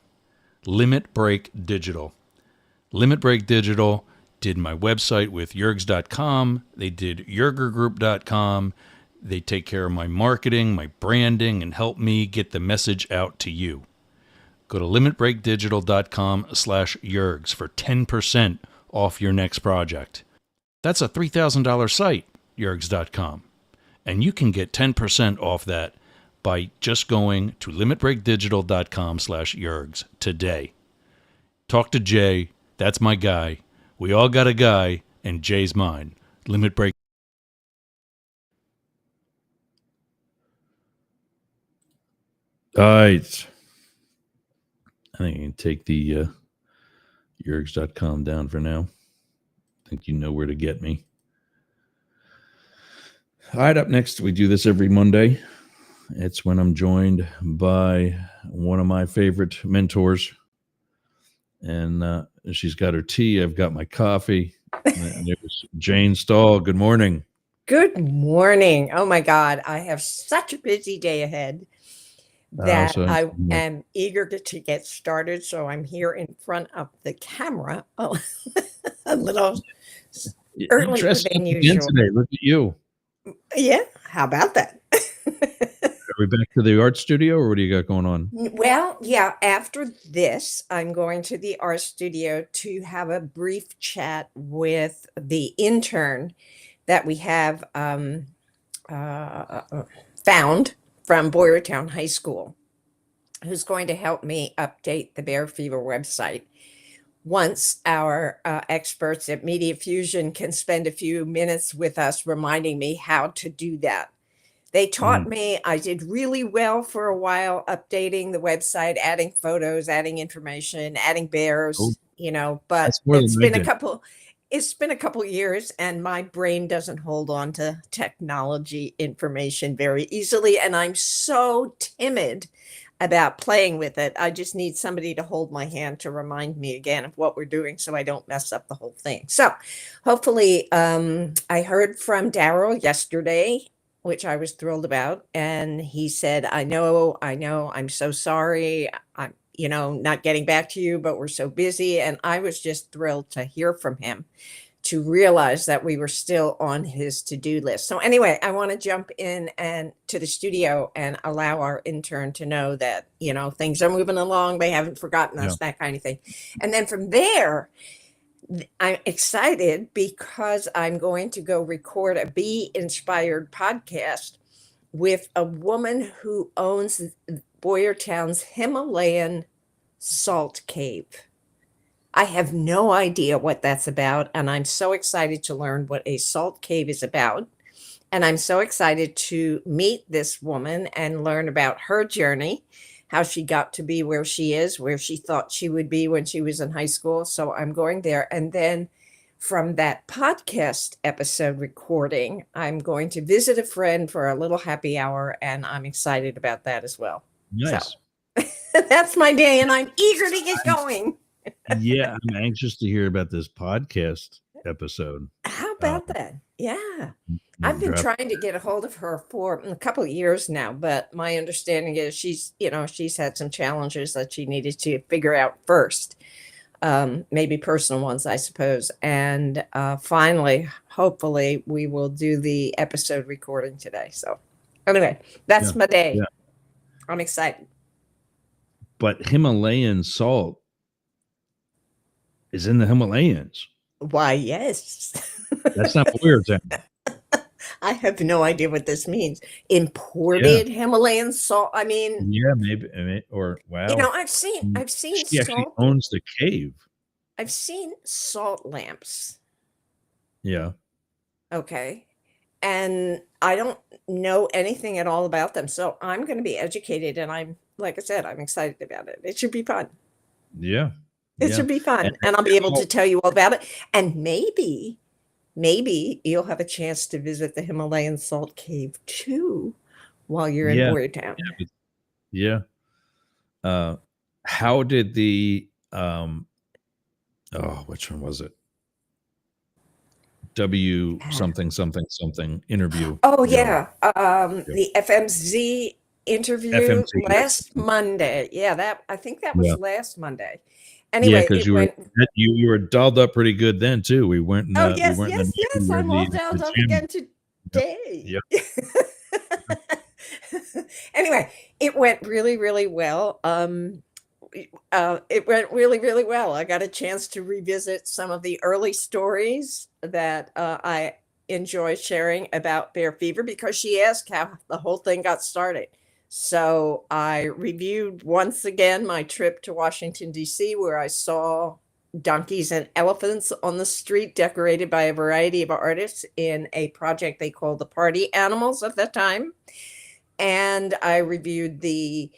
Limit Break Digital. Limit Break Digital did my website with Yergs.com. They did YergerGroup.com. They take care of my marketing, my branding, and help me get the message out to you. Go to limitbreakdigital.com/Yergs for 10% off your next project. That's a $3,000 site, Yergs.com. And you can get 10% off that by just going to limitbreakdigital.com/Yergs today. Talk to Jay. That's my guy. We all got a guy, and Jay's mine. Limit Break. All right. I think I can take the Yergs.com down for now. I think you know where to get me. All right, up next, we do this every Monday. It's when I'm joined by one of my favorite mentors. And she's got her tea. I've got my coffee. And there's Jane Stahl. Good morning. Good morning. Oh my God. I have such a busy day ahead that I am eager to get started. So I'm here in front of the camera. Oh, a little earlier than usual. Today. Look at you. Yeah. How about that? Are we back to the art studio, or what do you got going on? Well, yeah, after this, I'm going to the art studio to have a brief chat with the intern that we have found from Boyertown High School, who's going to help me update the Bear Fever website. Once our experts at Media Fusion can spend a few minutes with us reminding me how to do that. They taught me. I did really well for a while updating the website, adding photos, adding information, adding bears, but it's been a couple years, and my brain doesn't hold on to technology information very easily. And I'm so timid about playing with it. I just need somebody to hold my hand to remind me again of what we're doing so I don't mess up the whole thing. So hopefully, I heard from Daryl yesterday, which I was thrilled about. And he said, I know, I'm so sorry. I'm, not getting back to you, but we're so busy. And I was just thrilled to hear from him, to realize that we were still on his to-do list. So anyway, I want to jump in and to the studio and allow our intern to know that, things are moving along. They haven't forgotten us, that kind of thing. And then from there, I'm excited because I'm going to go record a bee-inspired podcast with a woman who owns Boyertown's Himalayan salt cave. I have no idea what that's about, and I'm so excited to learn what a salt cave is about. And I'm so excited to meet this woman and learn about her journey, how she got to be where she is, where she thought she would be when she was in high school. So I'm going there. And then from that podcast episode recording, I'm going to visit a friend for a little happy hour, and I'm excited about that as well. Nice. So that's my day, and I'm eager to get going. Yeah, I'm anxious to hear about this podcast episode. How about that? Yeah. I've been trying to get a hold of her for a couple of years now, but my understanding is she's had some challenges that she needed to figure out first, maybe personal ones, I suppose. And finally, hopefully, we will do the episode recording today. So anyway, that's my day. Yeah. I'm excited. But Himalayan salt is in the Himalayas. Why, yes. That's not weird. I have no idea what this means. Imported Himalayan salt. I mean, yeah, maybe, or wow. I've seen. She salt. Actually owns the cave. I've seen salt lamps. Yeah. Okay, and I don't know anything at all about them, so I'm going to be educated. And I'm, like I said, I'm excited about it. It should be fun. Yeah. It should be fun, and I'll be able to tell you all about it. And maybe you'll have a chance to visit the Himalayan salt cave too while you're in Boyertown. Yeah. How did the Oh, which one was it? W something something something interview. Oh Joe. yeah, Yeah. the FMZ interview FMC. last Monday. Yeah, that I think that Yeah. was last Monday. Yeah, Anyway, because it went. you were dolled up pretty good then too. We weren't in Oh the we yes, weren't in the yes, Navy yes. or I'm all the down up gym. again today. Yep. Anyway, it went really, really well. It went really, really well. I got a chance to revisit some of the early stories that I enjoy sharing about bear fever because she asked how the whole thing got started. So I reviewed once again my trip to Washington, D.C., where I saw donkeys and elephants on the street decorated by a variety of artists in a project they called the Party Animals at that time. And I reviewed the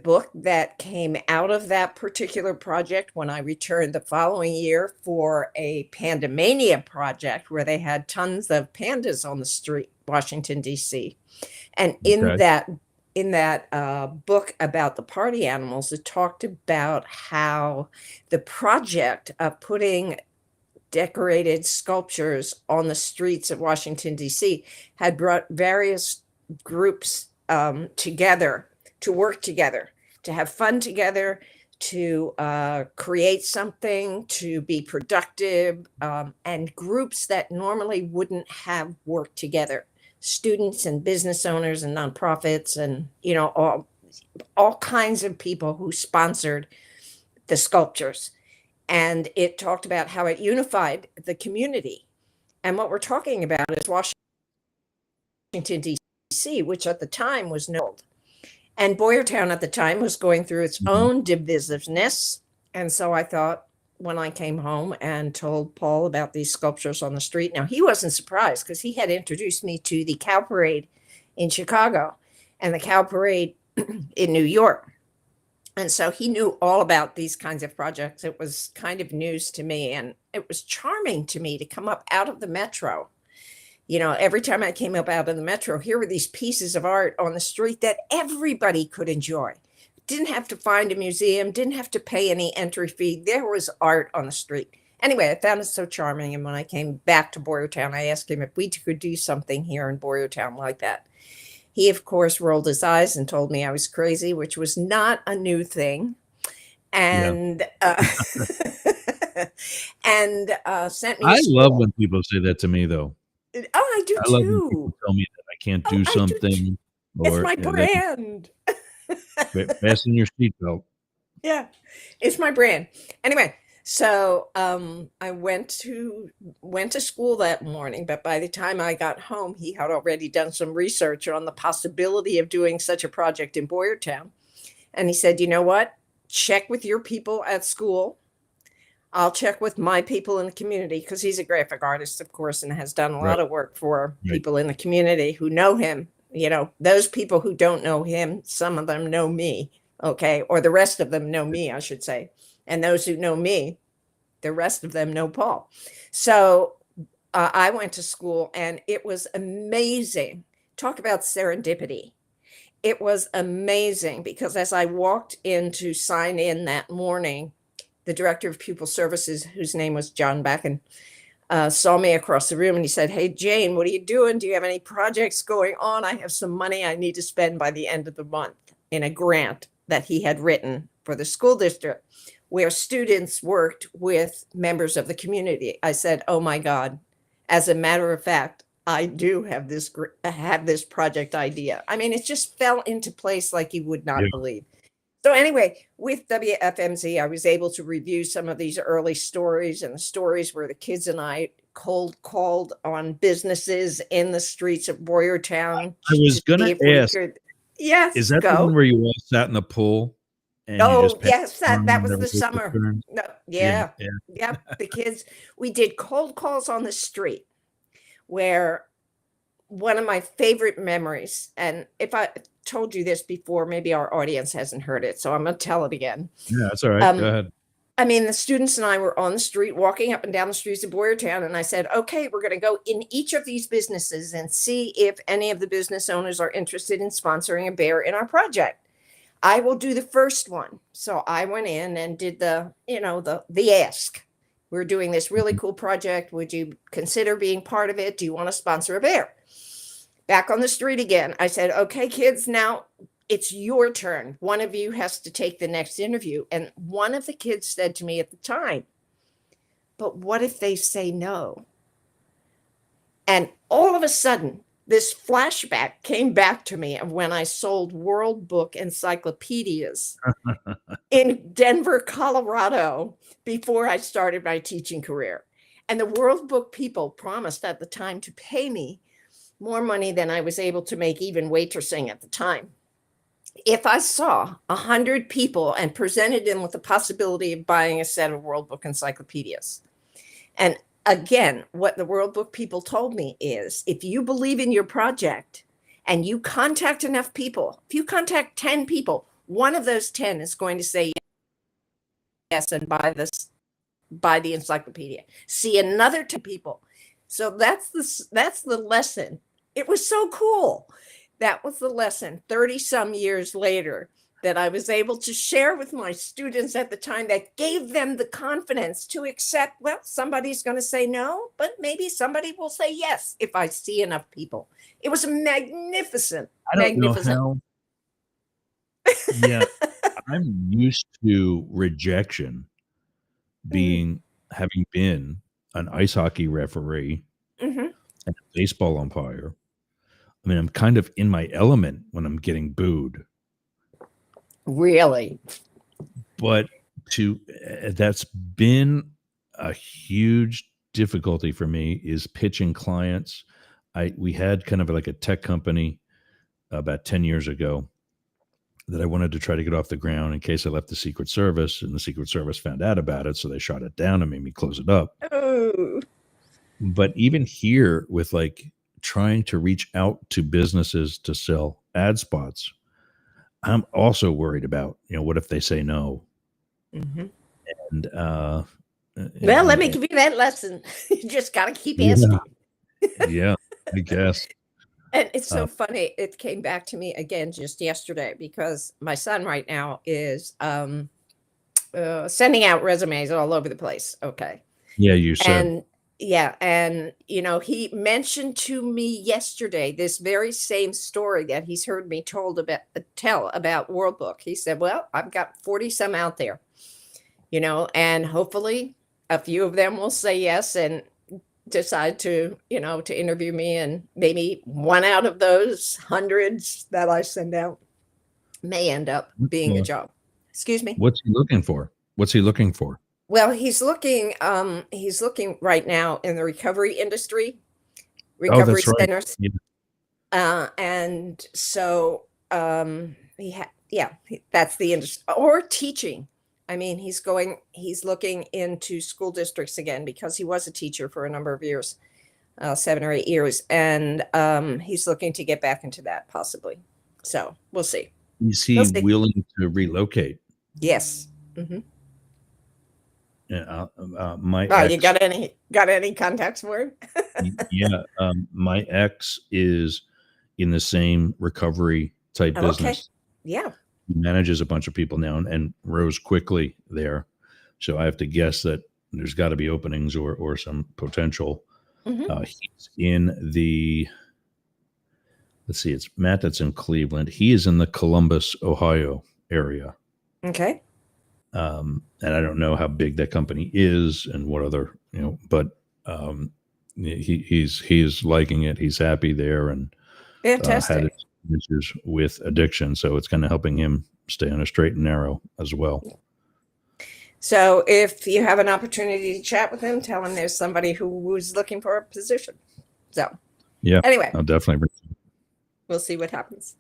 book that came out of that particular project when I returned the following year for a Pandamania project where they had tons of pandas on the street, Washington, D.C. And Okay. in that book about the party animals, it talked about how the project of putting decorated sculptures on the streets of Washington, D.C. had brought various groups together to work together, to have fun together, to create something, to be productive, and groups that normally wouldn't have worked together. Students and business owners and nonprofits and all kinds of people who sponsored the sculptures. And it talked about how it unified the community. And what we're talking about is Washington, D.C., which at the time was no. And Boyertown at the time was going through its Mhm. own divisiveness. And so I thought when I came home and told Paul about these sculptures on the street, now he wasn't surprised because he had introduced me to the cow parade in Chicago and the cow parade in New York. And so he knew all about these kinds of projects. It was kind of news to me. And it was charming to me to come up out of the metro. Every time I came up out of the metro, here were these pieces of art on the street that everybody could enjoy. Didn't have to find a museum, didn't have to pay any entry fee. There was art on the street. Anyway, I found it so charming. And when I came back to Boyertown, I asked him if we could do something here in Boyertown like that. He, of course, rolled his eyes and told me I was crazy, which was not a new thing. Yeah. And sent me to I love school. when people say that to me though. Oh, I do I love when people too. tell me that I can't Oh, do I do too. something It's or my that brand. fasten your seatbelt. Yeah, it's my brand. Anyway, so I went to school that morning, but by the time I got home, he had already done some research on the possibility of doing such a project in Boyertown. And he said, you know what? Check with your people at school. I'll check with my people in the community because he's a graphic artist, of course, and has done a Right. lot of work for Right. people in the community who know him. Those people who don't know him, some of them know me, okay, or the rest of them know me, I should say. And those who know me, the rest of them know Paul. So I went to school and it was amazing. Talk about serendipity. It was amazing because as I walked in to sign in that morning, the director of pupil services, whose name was John Backen, saw me across the room and he said, "Hey, Jane, what are you doing? Do you have any projects going on? I have some money I need to spend by the end of the month in a grant that he had written for the school district where students worked with members of the community." I said, "Oh my God, as a matter of fact, I do have this project idea." I mean, it just fell into place like you would Yeah. not believe. So anyway, with WFMZ, I was able to review some of these early stories and the stories where the kids and I cold called on businesses in the streets of Boyertown I was to gonna see if we ask, could. is Yes, that the one go. where you all sat in the pool and you just Oh, passed yes, the that turn and was the everybody took summer. turns? No, Yeah, yeah. yeah. Yep, the kids, we did cold calls on the street where one of my favorite memories, and if I told you this before, maybe our audience hasn't heard it, so I'm going to tell it again. Yeah, that's all right. Go Um, ahead. I mean, the students and I were on the street, walking up and down the streets of Boyertown, and I said, okay, we're going to go in each of these businesses and see if any of the business owners are interested in sponsoring a bear in our project. I will do the first one. So I went in and did the ask. We're doing this really cool project. Would you consider being part of it? Do you want to sponsor a bear? Back on the street again. I said, okay, kids, now it's your turn. One of you has to take the next interview. And one of the kids said to me at the time, but what if they say no? And all of a sudden, this flashback came back to me of when I sold World Book encyclopedias in Denver, Colorado, before I started my teaching career. And the World Book people promised at the time to pay me more money than I was able to make even waitressing at the time. If I saw 100 people and presented them with the possibility of buying a set of World Book encyclopedias. And again, what the World Book people told me is, if you believe in your project and you contact enough people, if you contact 10 people, one of those 10 is going to say yes and buy the encyclopedia. See another 10 people. So that's the lesson. It was so cool. That was the lesson 30 some years later that I was able to share with my students at the time, that gave them the confidence to accept, well, somebody's going to say no, but maybe somebody will say yes if I see enough people. It was magnificent. I don't know how. Yeah, I'm used to rejection having been an ice hockey referee and a baseball umpire. I mean, I'm kind of in my element when I'm getting booed. Really? But that's been a huge difficulty for me, is pitching clients. We had kind of like a tech company about 10 years ago that I wanted to try to get off the ground in case I left the Secret Service, and the Secret Service found out about it. So they shot it down and made me close it up. Oh. But even here, with like trying to reach out to businesses to sell ad spots, I'm also worried about, what if they say no? Mm-hmm. And well, let me give you that lesson. You just got to keep asking. Yeah, I guess. And it's so funny. It came back to me again just yesterday, because my son right now is sending out resumes all over the place. Okay. Yeah, you said. And he mentioned to me yesterday this very same story that he's heard me tell about World Book. He said, well, I've got 40 some out there, and hopefully a few of them will say yes and decide to interview me. And maybe one out of those hundreds that I send out may end up being a job. Excuse me. What's he looking for? Well, he's looking right now in the recovery industry, recovery centers. Yeah. And so that's the industry, or teaching. I mean, he's looking into school districts again, because he was a teacher for a number of years, 7 or 8 years. And he's looking to get back into that possibly. So we'll see. Is he willing to relocate? Yes. Mm-hmm. Yeah, you got any contacts for him? Yeah, my ex is in the same recovery type business. Okay. Yeah, he manages a bunch of people now and rose quickly there. So I have to guess that there's got to be openings or some potential. Mm-hmm. He's in it's Matt that's in Cleveland. He is in the Columbus, Ohio area. Okay. And I don't know how big that company is and what other, but he's liking it. He's happy there, and fantastic. Had issues with addiction, so it's kind of helping him stay on a straight and narrow as well. So if you have an opportunity to chat with him, tell him there's somebody who's looking for a position. So yeah, anyway, I'll definitely. We'll see what happens.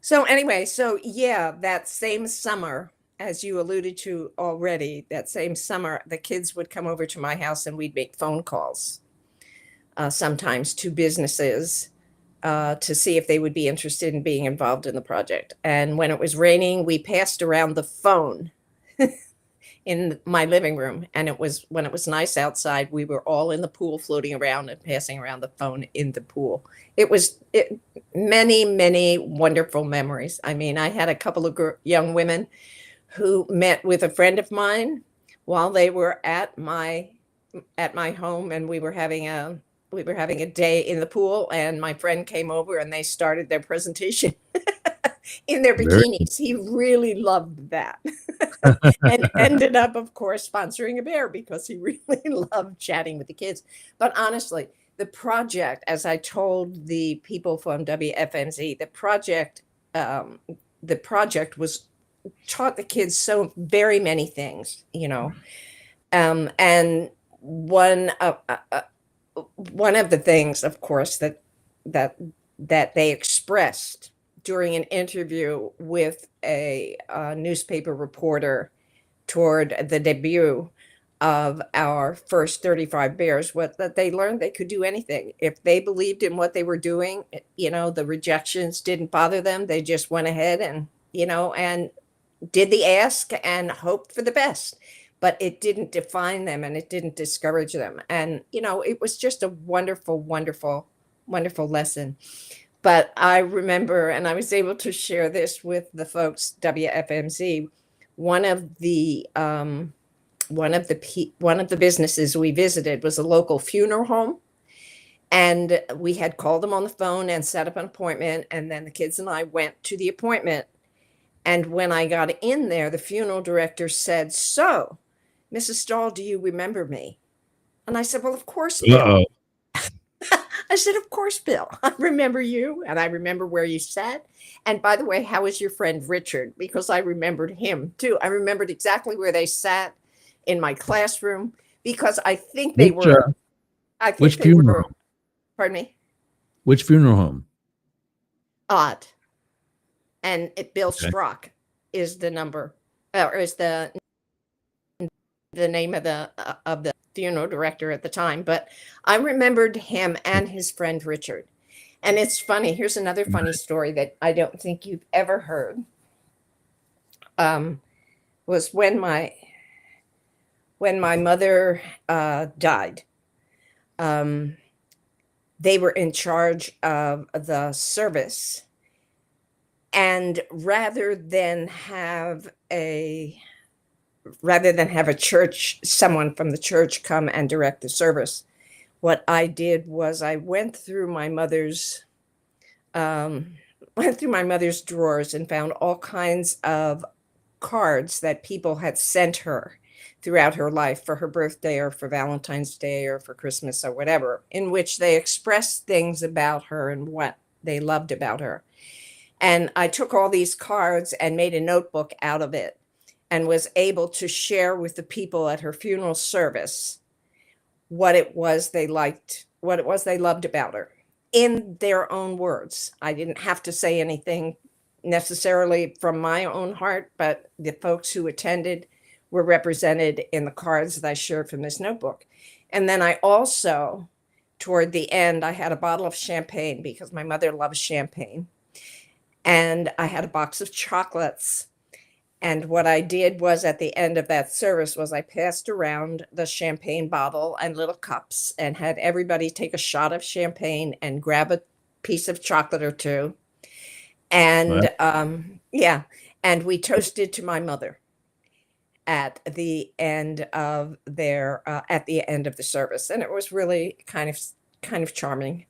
So anyway, that same summer, as you alluded to already, that same summer, the kids would come over to my house and we'd make phone calls, sometimes to businesses, to see if they would be interested in being involved in the project. And when it was raining, we passed around the phone in my living room. And when it was nice outside, we were all in the pool floating around and passing around the phone in the pool. It was many, many wonderful memories. I mean, I had a couple of young women who met with a friend of mine while they were at my at my home, and we were having a day in the pool, and my friend came over and they started their presentation in their Very bikinis. He really loved that. And ended up, of course, sponsoring a bear because he really loved chatting with the kids. But honestly, the project, as I told the people from WFMZ, the project was taught the kids so very many things, and one of the things, of course, that that they expressed during an interview with a newspaper reporter toward the debut of our first 35 bears, was that they learned they could do anything if they believed in what they were doing. The rejections didn't bother them. They just went ahead and did the ask and hoped for the best, but it didn't define them and it didn't discourage them. And it was just a wonderful, wonderful, wonderful lesson. But I remember, and I was able to share this with the folks WFMZ. One of the businesses we visited was a local funeral home, and we had called them on the phone and set up an appointment. And then the kids and I went to the appointment. And when I got in there, the funeral director said, "So, Mrs. Stahl, do you remember me?" And I said, "Well, of course, Bill." I said, "Of course, Bill. I remember you, and I remember where you sat. And by the way, how is your friend Richard?" Because I remembered him too. I remembered exactly where they sat in my classroom, because I think they were. I think which they funeral were. home? Pardon me. Which funeral home? Odd. And Bill Okay. Sprock is the number, or is the name of the funeral director at the time. But I remembered him and his friend Richard. And it's funny. Here's another funny story that I don't think you've ever heard. Was when my mother died. They were in charge of the service, and rather than have a church, someone from the church come and direct the service, what I did was I went through my mother's drawers and found all kinds of cards that people had sent her throughout her life for her birthday or for Valentine's Day or for Christmas or whatever, in which they expressed things about her and what they loved about her. And I took all these cards and made a notebook out of it, and was able to share with the people at her funeral service what it was they liked, what it was they loved about her, in their own words. I didn't have to say anything necessarily from my own heart, but the folks who attended were represented in the cards that I shared from this notebook. And then I also, toward the end, I had a bottle of champagne because my mother loves champagne. And I had a box of chocolates. And what I did was, at the end of that service, was I passed around the champagne bottle and little cups and had everybody take a shot of champagne and grab a piece of chocolate or two. And and we toasted to my mother at the end of the service. And it was really kind of charming.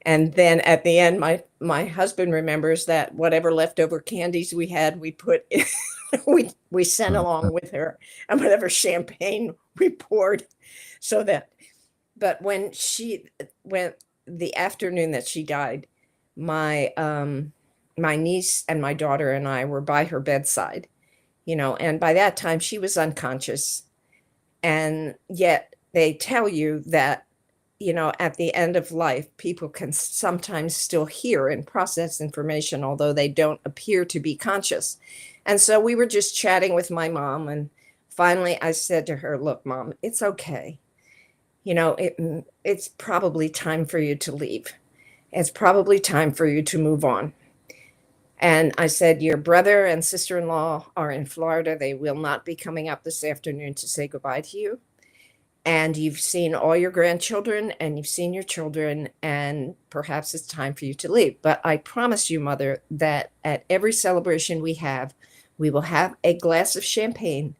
And then at the end, my husband remembers that whatever leftover candies we had, we put in, we sent along with her, and whatever champagne we poured. But when the afternoon that she died, my niece and my daughter and I were by her bedside, and by that time she was unconscious. And yet they tell you that, at the end of life, people can sometimes still hear and process information, although they don't appear to be conscious. And so we were just chatting with my mom. And finally I said to her, "Look, Mom, it's okay. It's probably time for you to leave. It's probably time for you to move on." And I said, "Your brother and sister-in-law are in Florida. They will not be coming up this afternoon to say goodbye to you. And you've seen all your grandchildren and you've seen your children, and perhaps it's time for you to leave. But I promise you, Mother, that at every celebration we will have a glass of champagne,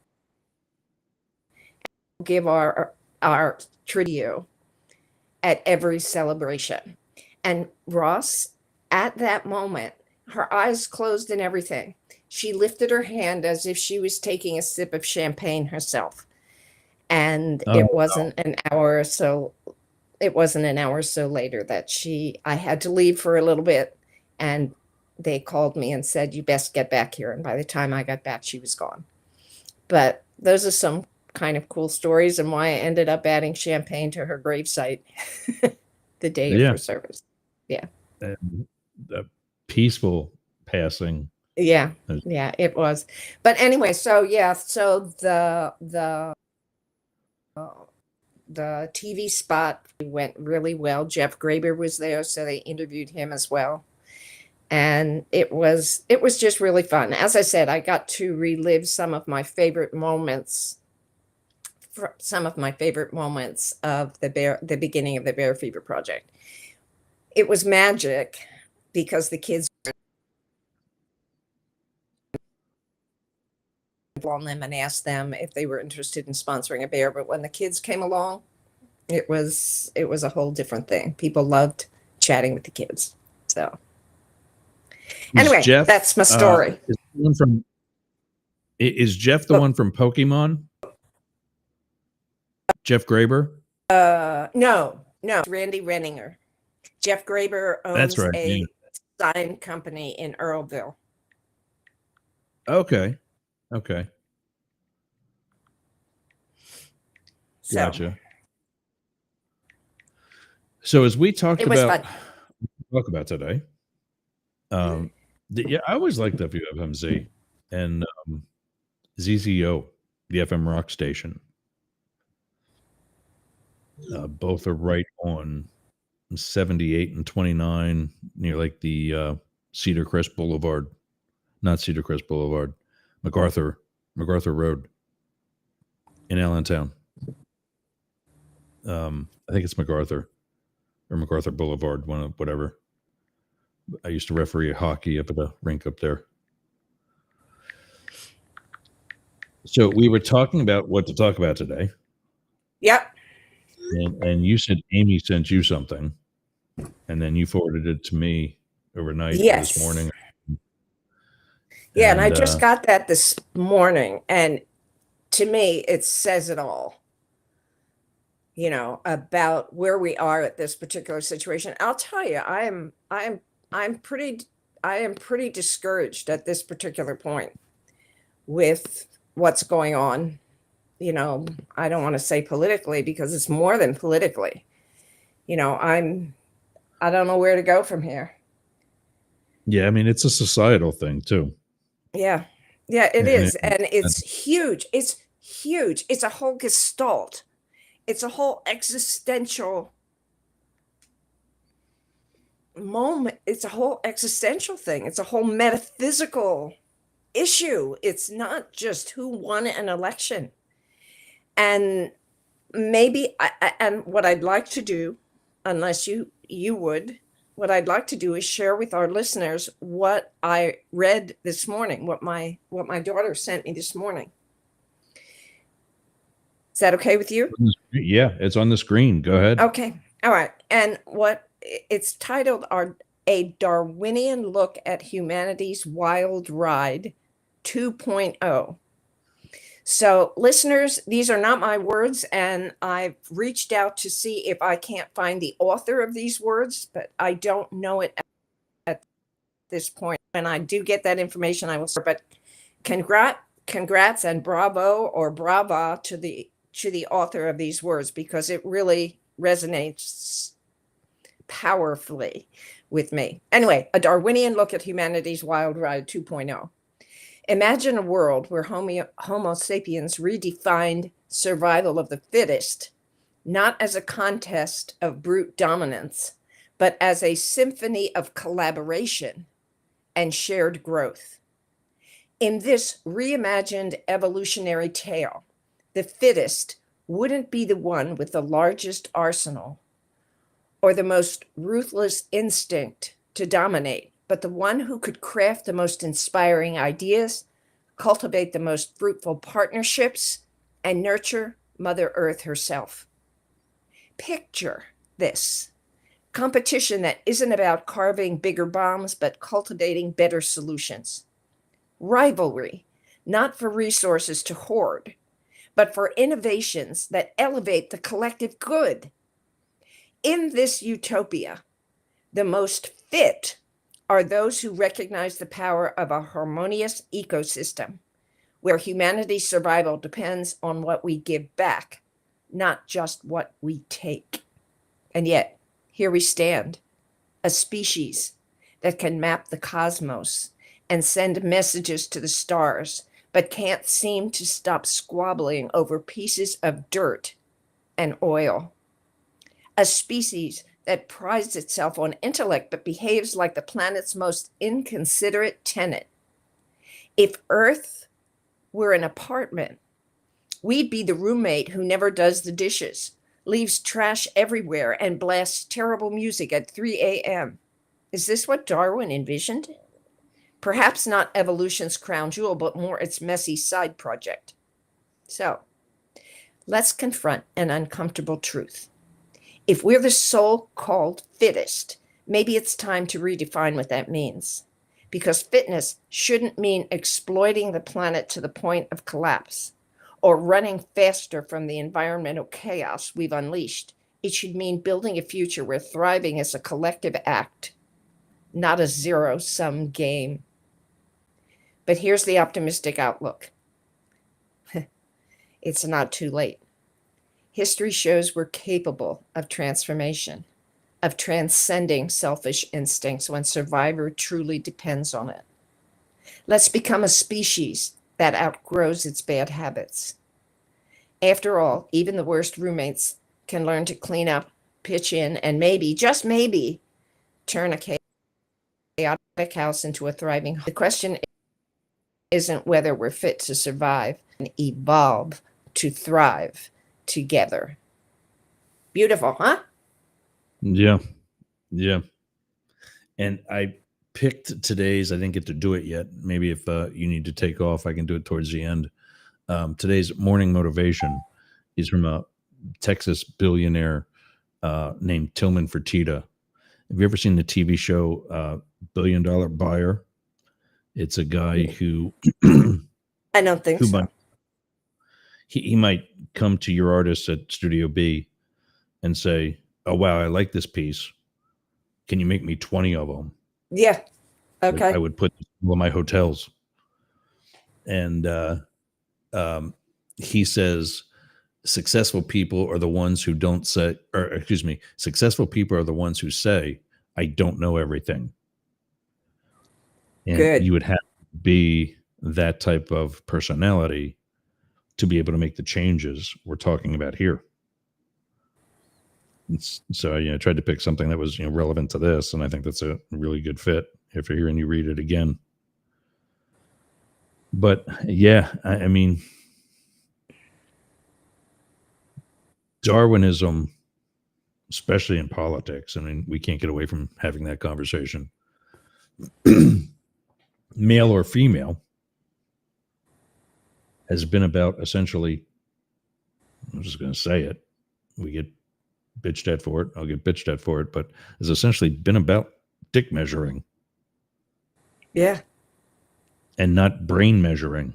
give our our trio at every celebration. And Ross, at that moment, her eyes closed and everything. She lifted her hand as if she was taking a sip of champagne herself. And Oh, it wasn't an hour or so. It wasn't an hour or so later that I had to leave for a little bit, and they called me and said, "You best get back here." And by the time I got back, she was gone. But those are some kind of cool stories, and why I ended up adding champagne to her gravesite the day of yeah. her service. Yeah. And the peaceful passing. Yeah. is- Yeah, it was. But anyway, so yeah, so the TV spot went really well. Jeff Graber was there, so they interviewed him as well. And it was just really fun. As I said, I got to relive some of my favorite moments of the beginning of the Bear Fever Project. It was magic because the kids on them and asked them if they were interested in sponsoring a bear. But when the kids came along, it was a whole different thing. People loved chatting with the kids. So anyway, Jeff, that's my story. Is Jeff the one from Pokemon? Jeff Graber? No, Randy Renninger. Jeff Graber owns That's right, a sign company in Earlville. Okay. So Gotcha. So as we talked it was about fun. Today, yeah, I always liked WFMZ and ZZO, the FM rock station. Both are right on 78 and 29 near like the Cedar Crest Boulevard, not Cedar Crest Boulevard, MacArthur Road in Allentown. I think it's MacArthur or MacArthur Boulevard, whatever. I used to referee hockey up at the rink up there. So we were talking about what to talk about today. Yep. And you said Amy sent you something, and then you forwarded it to me overnight Yes. this morning. Yeah, and I just got that this morning, and to me, it says it all. You know, about where we are at this particular situation. I'll tell you, I am pretty discouraged at this particular point with what's going on. You know, I don't want to say politically because it's more than politically. You know, I don't know where to go from here. Yeah, I mean, it's a societal thing too. Yeah, it is. And it's huge. It's huge. It's a whole gestalt. It's a whole existential moment. It's a whole existential thing. It's a whole metaphysical issue. It's not just who won an election. And maybe, and what I'd like to do, unless you would, what I'd like to do is share with our listeners what I read this morning, what my daughter sent me this morning. Is that okay with you? Yeah, it's on the screen. Go ahead. Okay. All right. And what it's titled are A Darwinian Look at Humanity's Wild Ride 2.0. So listeners, these are not my words, and I've reached out to see if I can't find the author of these words, but I don't know it at this point. When I do get that information, I will. But congrats and bravo or brava to the author of these words, because it really resonates powerfully with me. Anyway, A Darwinian Look at Humanity's Wild Ride 2.0. Imagine a world where Homo sapiens redefined survival of the fittest, not as a contest of brute dominance, but as a symphony of collaboration and shared growth. In this reimagined evolutionary tale, the fittest wouldn't be the one with the largest arsenal or the most ruthless instinct to dominate, but the one who could craft the most inspiring ideas, cultivate the most fruitful partnerships, and nurture Mother Earth herself. Picture this competition that isn't about carving bigger bombs, but cultivating better solutions. Rivalry, not for resources to hoard, but for innovations that elevate the collective good. In this utopia, the most fit are those who recognize the power of a harmonious ecosystem where humanity's survival depends on what we give back, not just what we take. And yet, here we stand, a species that can map the cosmos and send messages to the stars, but can't seem to stop squabbling over pieces of dirt and oil. A species that prides itself on intellect but behaves like the planet's most inconsiderate tenant. If Earth were an apartment, we'd be the roommate who never does the dishes, leaves trash everywhere, and blasts terrible music at 3 a.m. Is this what Darwin envisioned? Perhaps not evolution's crown jewel, but more its messy side project. So, let's confront an uncomfortable truth. If we're the so-called fittest, maybe it's time to redefine what that means. Because fitness shouldn't mean exploiting the planet to the point of collapse or running faster from the environmental chaos we've unleashed. It should mean building a future where thriving is a collective act, not a zero-sum game. But here's the optimistic outlook. It's not too late. History shows we're capable of transformation, of transcending selfish instincts when survival truly depends on it. Let's become a species that outgrows its bad habits. After all, even the worst roommates can learn to clean up, pitch in, and maybe, just maybe, turn a chaotic house into a thriving home. The question isn't whether we're fit to survive and evolve to thrive together. Beautiful, huh? Yeah. Yeah. And I picked today's, I didn't get to do it yet. Maybe if you need to take off, I can do it towards the end. Today's morning motivation is from a Texas billionaire named Tillman Fertitta. Have you ever seen the TV show Billion Dollar Buyer? It's a guy who I don't think so. He might come to your artist at Studio B and say, "Oh wow, I like this piece. Can you make me 20 of them?" Yeah. Okay. I would put all my hotels. And he says, successful people are the ones who don't say, or excuse me, successful people are the ones who say, "I don't know everything." And Good. you would have to be that type of personality to be able to make the changes we're talking about here. So, I tried to pick something that was, relevant to this, and I think that's a really good fit after hearing you read it again. But yeah, I mean, Darwinism, especially in politics, I mean, we can't get away from having that conversation. Male or female has been about essentially, I'm just going to say it, we get bitched at for it, I'll get bitched at for it, but has essentially been about dick measuring. Yeah. And not brain measuring.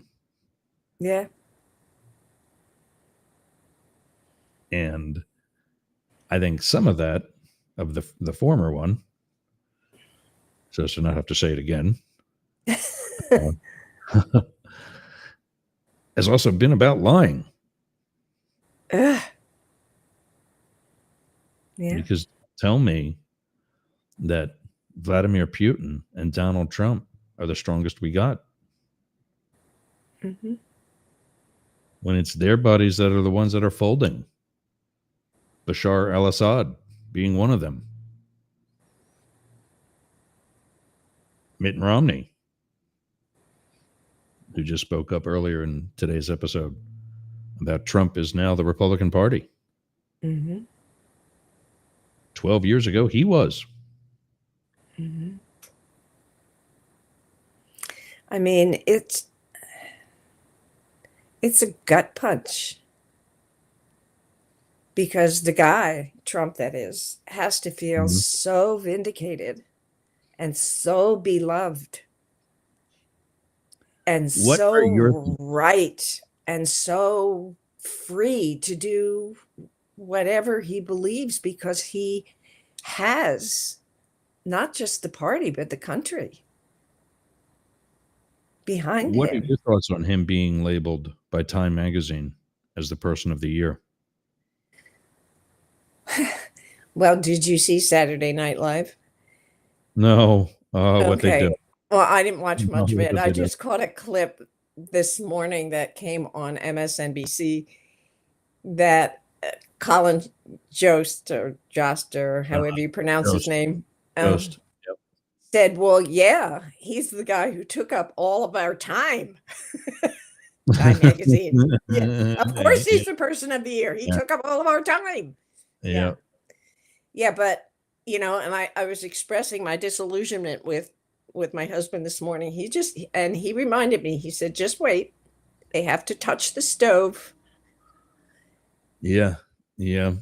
Yeah. And I think some of that, of the former one, so as to not have to say it again, has also been about lying. Yeah. Because tell me that Vladimir Putin and Donald Trump are the strongest we got. Mm-hmm. When it's their buddies that are the ones that are folding. Bashar al-Assad being one of them. Mitt Romney, who just spoke up earlier in today's episode about Trump is now the Republican Party. Mm-hmm. 12 years ago, he was. Mm-hmm. I mean, it's a gut punch. because the guy, Trump that is, has to feel Mhm. so vindicated and so beloved and What are your so right and so free to do whatever he believes because he has not just the party but the country behind what are him. your thoughts on him being labeled by Time Magazine as the person of the year? Well, did you see Saturday Night Live? No, what they Okay. do. Well, I didn't watch No, much of it. what I they do. just caught a clip this morning that came on MSNBC that Colin Jost, or Uh, however you pronounce his Ghost, name, um, Ghost. Yep. said, "Well, yeah, he's the guy who took up all of our time." Time Magazine. Yeah, of course he's the person of the year. He Yeah, took up all of our time. yeah, Yeah, yeah, but and I was expressing my disillusionment with my husband this morning. He reminded me. He said, "Just wait. They have to touch the stove, yeah, yeah.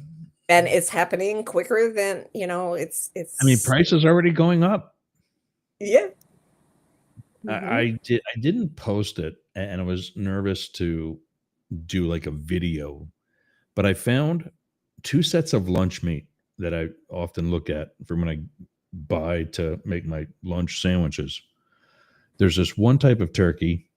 and it's happening quicker than I mean, it's price is already going up. yeah." I, Hmm. I did. I didn't post it, and I was nervous to do like a video, but I found two sets of lunch meat that I often look at for when I buy to make my lunch sandwiches. There's this one type of turkey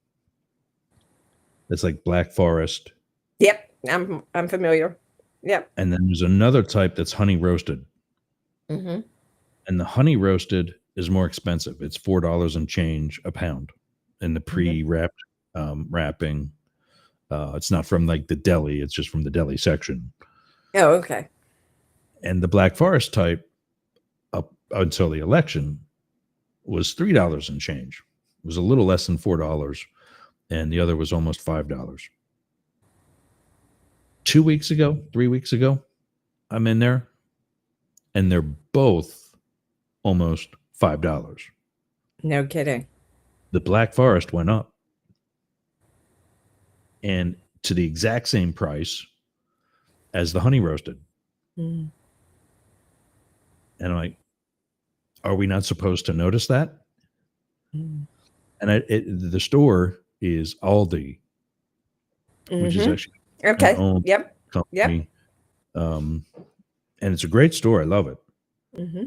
that's like Black Forest, Yep, I'm familiar. Yep. and then there's another type that's honey roasted. Hmm. And the honey roasted is more expensive. It's $4 and change a pound, and the Hmm. pre-wrapped wrapping. It's not from like the deli; it's just from the deli section. Oh, okay. And the Black Forest type, up until the election, was $3 and change. It was a little less than $4, and the other was almost $5. 2 weeks ago, 3 weeks ago, I'm in there, and they're both almost $5. No kidding. The Black Forest went up, and to the exact same price as the honey roasted. Mm. And I'm like, are we not supposed to notice that? Mm. And the store is Aldi, which is Hmm. actually an Okay. owned Yep. Yep. company. Um, and it's a great store. I love it. Hmm.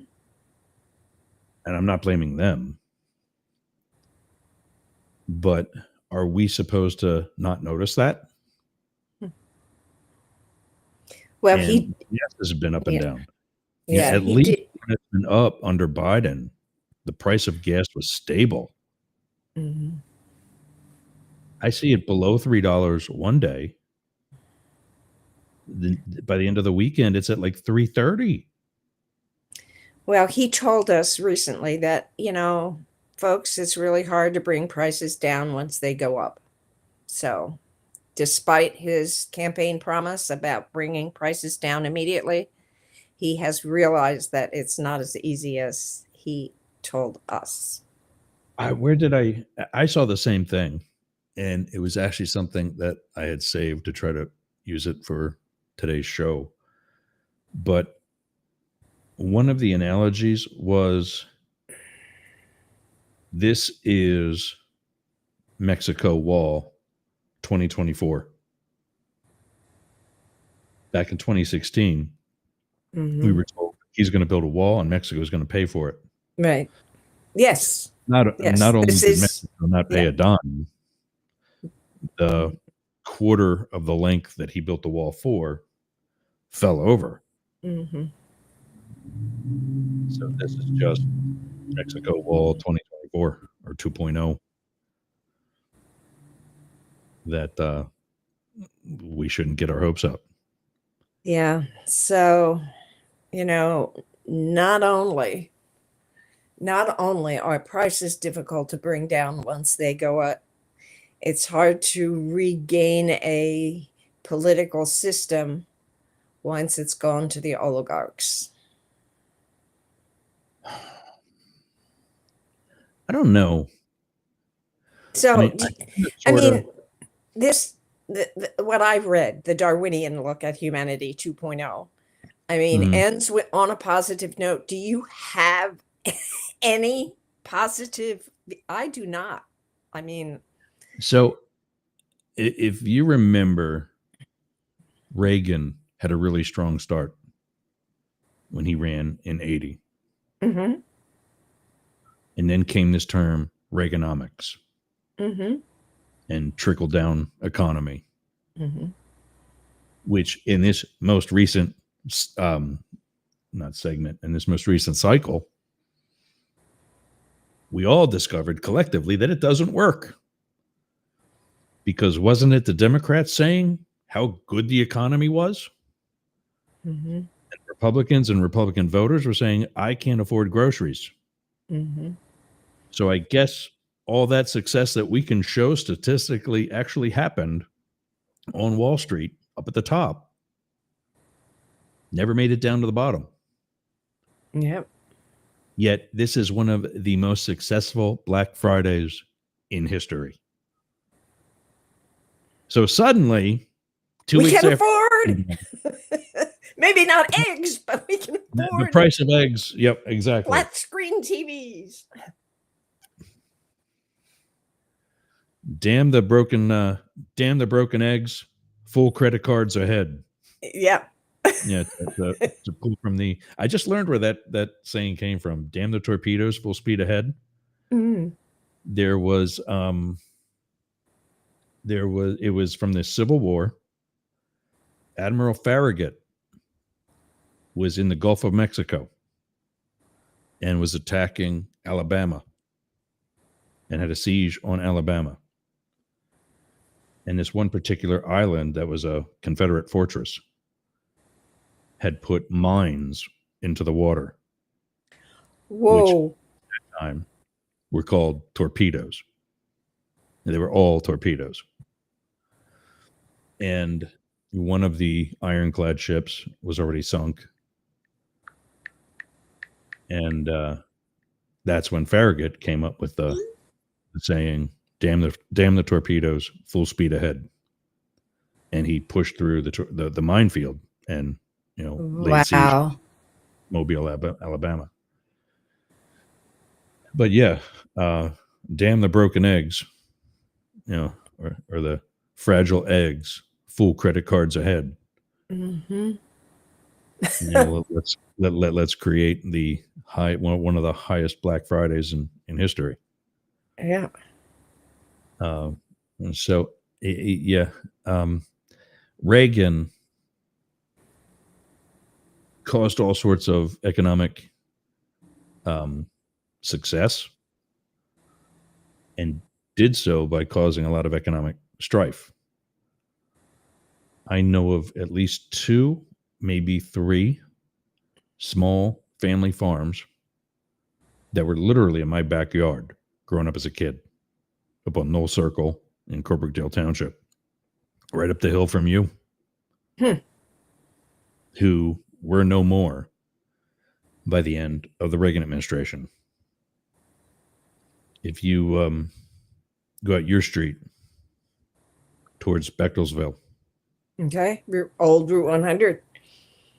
And I'm not blaming them. But are we supposed to not notice that? Well, And yes, this has been up and yeah, down. yeah, At he least did. when it's been up under Biden, the price of gas was stable. Mhm. I see it below $3 one day. By the end of the weekend, it's at like 3.30. Well, he told us recently that, folks, it's really hard to bring prices down once they go up. So, despite his campaign promise about bringing prices down immediately, he has realized that it's not as easy as he told us. Where did I saw the same thing, and it was actually something that I had saved to try to use it for today's show. But one of the analogies was, this is Mexico Wall 2024. Back in 2016, we Hmm. were told he's going to build a wall and Mexico is going to pay for it. Right. Yes. Not Yes. only This did is, Mexico not pay yeah. a dime, the quarter of the length that he built the wall for fell over. Hmm. So this is just Mexico Wall 2024 or 2.0 that we shouldn't get our hopes up. Yeah. So, you know, not only not only are prices difficult to bring down once they go up, it's hard to regain a political system once it's gone to the oligarchs. I don't know. I So, mean, I kind of I sort mean, of. this what I've read, the Darwinian look at humanity 2.0, I mean, ends on a positive note. Do you have any positive? I do not. I mean, So if you remember, Reagan had a really strong start when he ran in 80. mm-hmm, And then came this term, Reaganomics, mm-hmm, and trickle down economy, mm-hmm. which in this most recent, not segment, in this most recent cycle, we all discovered collectively that it doesn't work. Because wasn't it the Democrats saying how good the economy was? Mm-hmm. And Republicans and Republican voters were saying, I can't afford groceries. Mm-hmm. So I guess all that success that we can show statistically actually happened on Wall Street up at the top. Never made it down to the bottom. Yep. Yet this is one of the most successful Black Fridays in history. So suddenly, 2 we weeks can after, afford maybe not eggs, but we can the afford price of eggs. Yep, exactly. flat screen TVs. Damn the broken eggs. Full credit cards ahead. Yep. Yeah, it's a quote from the. I just learned where that saying came from. Damn the torpedoes, full speed ahead. Mm. It was from the Civil War. Admiral Farragut was in the Gulf of Mexico and was attacking Alabama and had a siege on Alabama. And this one particular island that was a Confederate fortress had put mines into the water, Whoa. which at that time were called torpedoes. And they were all torpedoes. And one of the ironclad ships was already sunk. And that's when Farragut came up with the saying, damn the torpedoes, full speed ahead. And he pushed through the minefield and, laid siege to Mobile, Alabama. But yeah, damn the broken eggs, or the fragile eggs, full credit cards ahead. Mm-hmm. Let's create the one of the highest Black Fridays in history. Yeah. So Reagan caused all sorts of economic success and did so by causing a lot of economic strife. I know of at least 2, maybe 3 small family farms that were literally in my backyard growing up as a kid up on Knoll Circle in Corbrookdale Township, right up the hill from you, who were no more by the end of the Reagan administration. If you go out your street towards Bechtelsville, Okay. Old Route 100.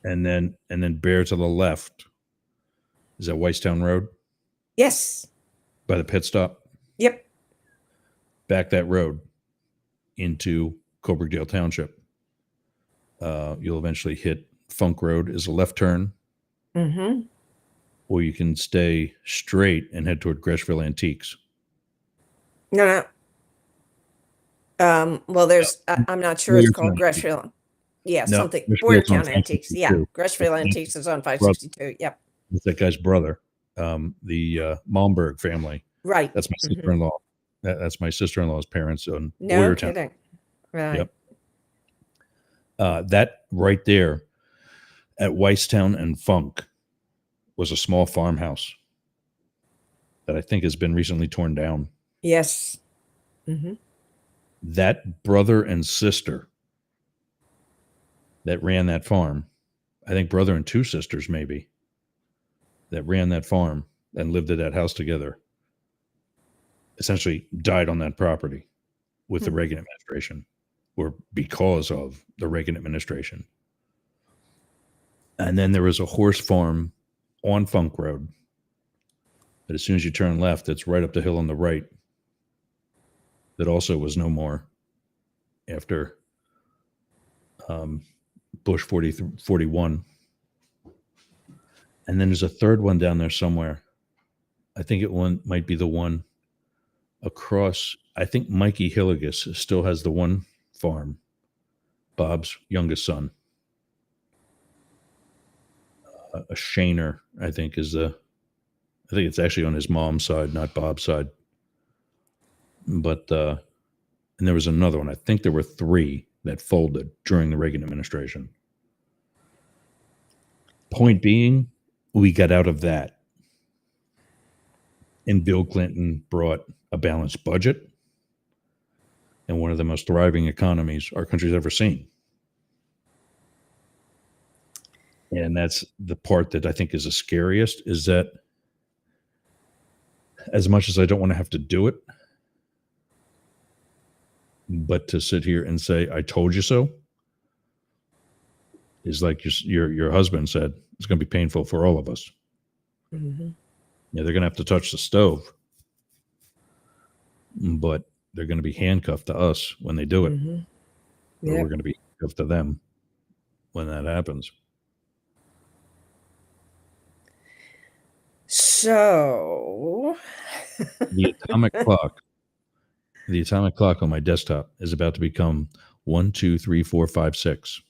and then bear to the left, is that Whitestown Road Yes. by the pit stop? Yep. Back that road into Corbrookdale Township. You'll eventually hit Funk Road as a left turn. Mm-hmm. Or you can stay straight and head toward Greshville Antiques. No. Well, there's, I'm not sure it's called Greshville. Yeah, No, something. Greshville's on Bordertown Antiques. Yeah. 562. Greshville Antiques is on 562. Yep. It's that guy's brother, the Malmberg family. Right. That's my sister-in-law. That's my sister-in-law's parents on No Boyertown. kidding. Right. Yep. That right there at Whitestown and Funk was a small farmhouse that I think has been recently torn down. Yes. Mm-hmm. That brother and sister that ran that farm, I think brother and 2 sisters maybe, that ran that farm and lived at that house together, essentially died on that property with the Reagan administration. or because of the Reagan administration. And then there was a horse farm on Funk Road. But as soon as you turn left, it's right up the hill on the right. That also was no more after Bush 41. And then there's a third one down there somewhere. I think might be the one across. I think Mikey Hilligus still has the one farm. Bob's youngest son. A Shaner, I think, is I think it's actually on his mom's side, not Bob's side. But and there was another one. I think there were 3 that folded during the Reagan administration. Point being, we got out of that. And Bill Clinton brought a balanced budget and one of the most thriving economies our country's ever seen. And that's the part that I think is the scariest, is that as much as I don't want to have to do it, but to sit here and say, I told you so, is like your husband said, it's going to be painful for all of us. Mm-hmm. Yeah, they're going to have to touch the stove, but they're going to be handcuffed to us when they do it. Mm-hmm. Yep. Or we're going to be handcuffed to them when that happens. So the atomic clock on my desktop is about to become 1, 2, 3, 4, 5, 6.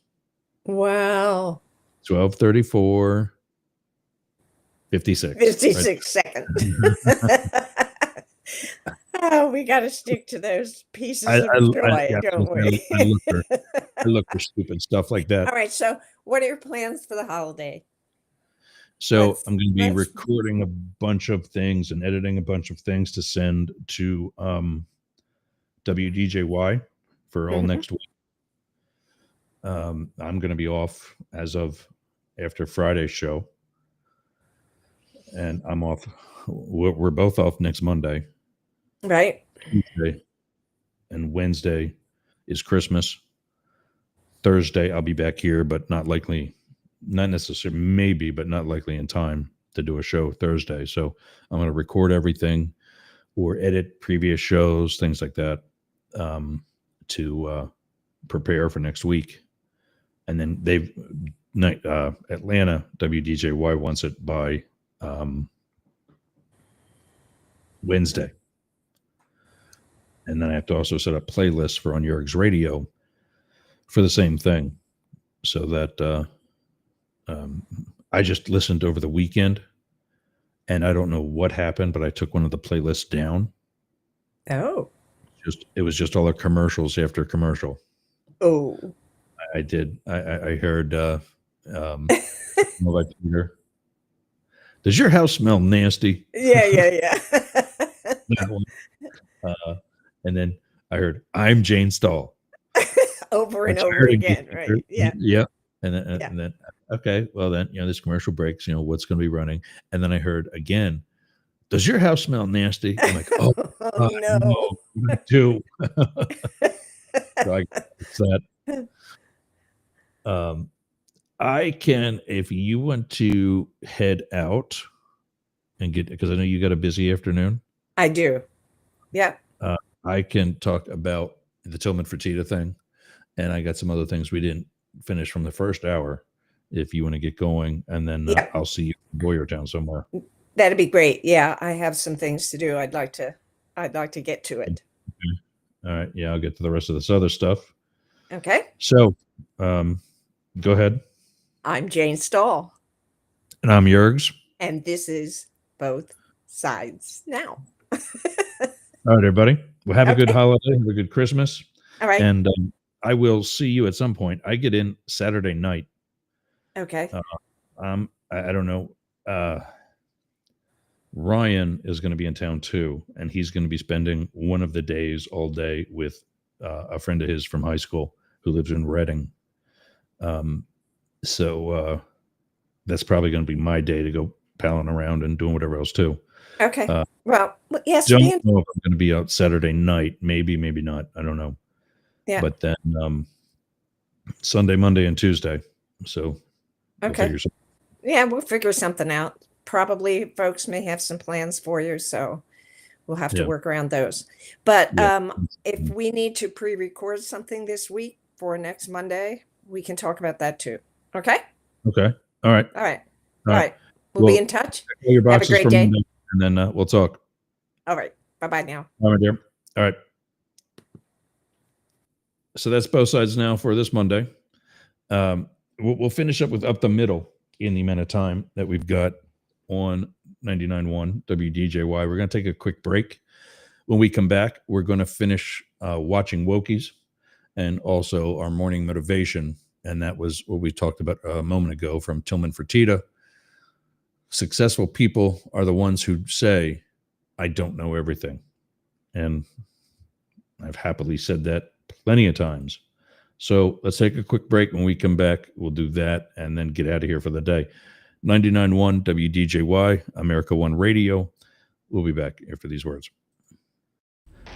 Wow. 12:34, 56. 56 right? Seconds. Oh, we got to stick to those pieces of joy, don't we? I look for stupid stuff like that. All right. So what are your plans for the holiday? So I'm going to be recording a bunch of things and editing a bunch of things to send to WDJY for all next week. I'm going to be off as of after Friday's show. And I'm off. We're both off next Monday. Right. Tuesday and Wednesday is Christmas. Thursday, I'll be back here, but not necessarily, maybe, but not likely in time to do a show Thursday. So I'm going to record everything or edit previous shows, things like that, to prepare for next week. And then Atlanta WDJY wants it by Wednesday. And then I have to also set up playlists for On Yerg's Radio for the same thing. So that I just listened over the weekend, and I don't know what happened, but I took one of the playlists down. Oh. It was just all the commercials after commercial. Oh. I did. I heard like Peter. Does your house smell nasty? Yeah. That one. And then I heard, I'm Jane Stahl. Over and over again, right? Yeah. Yeah. And then, okay, well then, this commercial breaks, what's going to be running. And then I heard again, does your house smell nasty? I'm like, oh, no, I do. So I guess that. I can, if you want to head out and because I know you got a busy afternoon. I do. Yeah. I can talk about the Tillman Fertitta thing, and I got some other things we didn't finish from the first hour. If you want to get going, and then I'll see you in Boyertown somewhere. That'd be great. Yeah, I have some things to do. I'd like to get to it. Okay. All right. Yeah, I'll get to the rest of this other stuff. Okay. So, go ahead. I'm Jane Stahl. And I'm Yergs. And this is Both Sides Now. All right, everybody. Well, have a good holiday. Have a good Christmas. All right. And I will see you at some point. I get in Saturday night. Okay. I don't know. Ryan is going to be in town too, and he's going to be spending one of the days all day with a friend of his from high school who lives in Reading. So that's probably going to be my day to go palling around and doing whatever else too. Okay. Well, yes. Don't know if I'm going to be out Saturday night. Maybe not. I don't know. Yeah. But then Sunday, Monday, and Tuesday. So we'll Okay. figure something. Yeah, we'll figure something out. Probably folks may have some plans for you, so we'll have to Yeah. work around those. But Yeah. if we need to pre-record something this week for next Monday, we can talk about that too. Okay? Okay. All right. All right. All All right. right. We'll be Well, in touch. check all your Have a boxes great for day. Monday, and then we'll talk. All right. Bye-bye now. All right, dear. All right. So that's both sides now for this Monday. We'll finish up with Up the Middle in the amount of time that we've got on 99.1 WDJY. We're going to take a quick break. When we come back, we're going to finish watching Wokies and also our morning motivation. And that was what we talked about a moment ago from Tillman Fertitta. Successful people are the ones who say, I don't know everything. And I've happily said that plenty of times. So let's take a quick break. When we come back, we'll do that and then get out of here for the day. 99.1 WDJY, America One Radio. We'll be back after these words.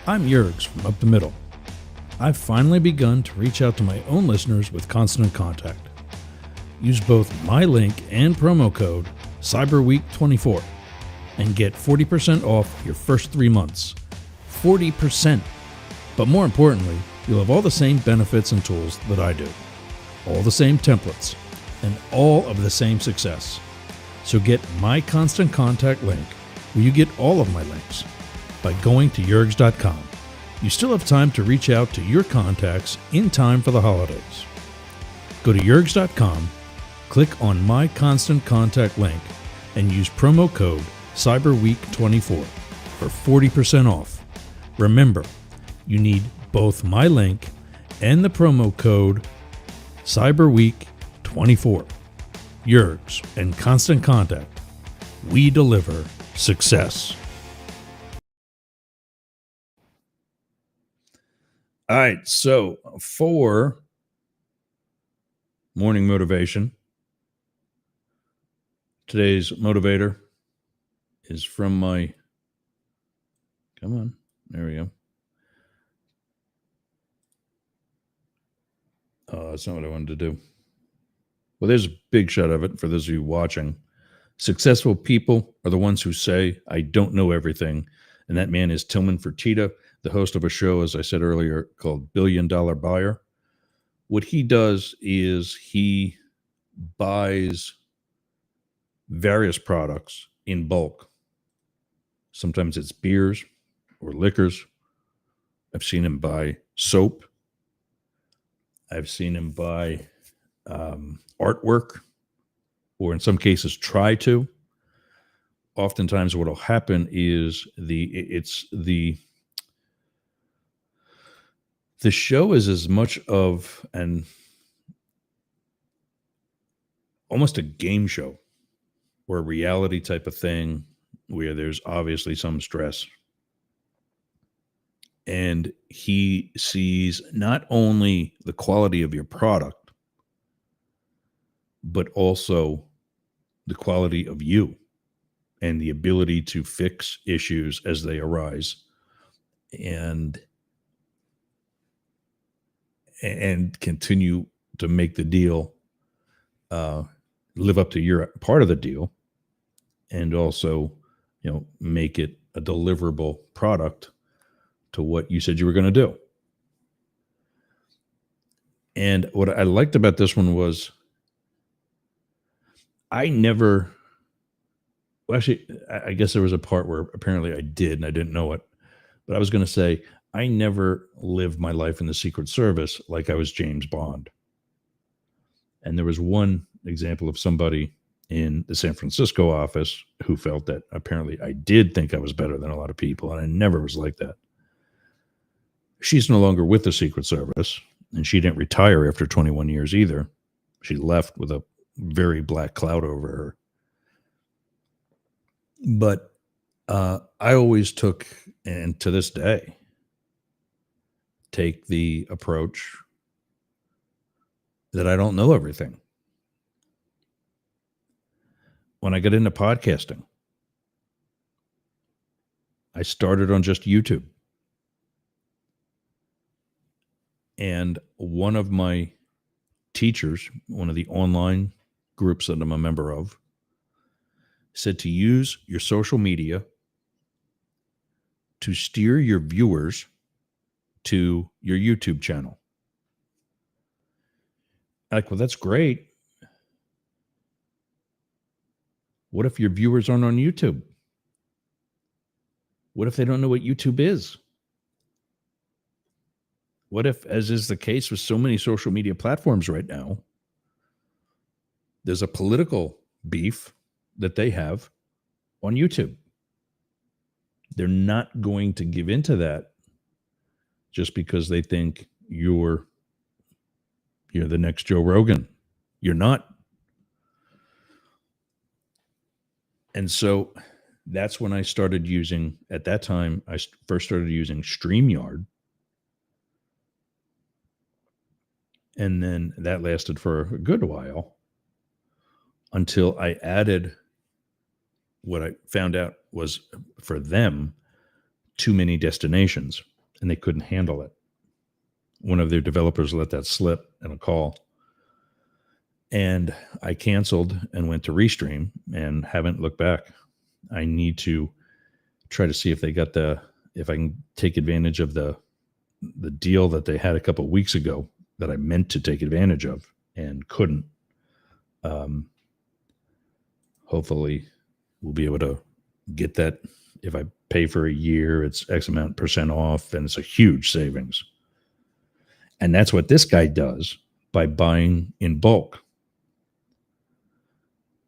I'm Yergs from Up the Middle. I've finally begun to reach out to my own listeners with Constant Contact. Use both my link and promo code CyberWeek24 and get 40% off your first 3 months. 40%. But more importantly, you'll have all the same benefits and tools that I do. All the same templates and all of the same success. So get my Constant Contact link where you get all of my links by going to yergs.com. You still have time to reach out to your contacts in time for the holidays. Go to yergs.com, click on my Constant Contact link, and use promo code CyberWeek24 for 40% off. Remember, you need both my link and the promo code CyberWeek24. Yergs and Constant Contact. We deliver success. All right, so for morning motivation, today's motivator is from my, come on, there we go. Oh, that's not what I wanted to do. Well, there's a big shot of it for those of you watching. Successful people are the ones who say, I don't know everything. And that man is Tillman Fertitta, the host of a show, as I said earlier, called Billion Dollar Buyer. What he does is he buys various products in bulk. Sometimes it's beers or liquors. I've seen him buy soap. I've seen him buy artwork, or in some cases try to. Oftentimes what will happen is the show is as much of an almost a game show or a reality type of thing where there's obviously some stress. And he sees not only the quality of your product, but also the quality of you and the ability to fix issues as they arise and continue to make the deal live up to your part of the deal, and also, make it a deliverable product to what you said you were going to do. And what I liked about this one was I guess there was a part where apparently I did and I didn't know it, but I was going to say, I never lived my life in the Secret Service like I was James Bond. And there was one example of somebody in the San Francisco office who felt that apparently I did think I was better than a lot of people, and I never was like that. She's no longer with the Secret Service, and she didn't retire after 21 years either. She left with a very black cloud over her. But I always took, and to this day, take the approach that I don't know everything. When I got into podcasting, I started on just YouTube. And one of my teachers, one of the online groups that I'm a member of, said to use your social media to steer your viewers to your YouTube channel. Like, well, that's great. What if your viewers aren't on YouTube? What if they don't know what YouTube is? What if, as is the case with so many social media platforms right now, there's a political beef that they have on YouTube? They're not going to give into that just because they think you're the next Joe Rogan. You're not. And so that's when I started using, at that time, I first started using StreamYard. And then that lasted for a good while until I added what I found out was, for them, too many destinations, and they couldn't handle it. One of their developers let that slip in a call. And I canceled and went to Restream and haven't looked back. I need to try to see if if I can take advantage of the deal that they had a couple of weeks ago that I meant to take advantage of and couldn't. Hopefully we'll be able to get that. If I pay for a year, it's X amount % off, and it's a huge savings. And that's what this guy does by buying in bulk.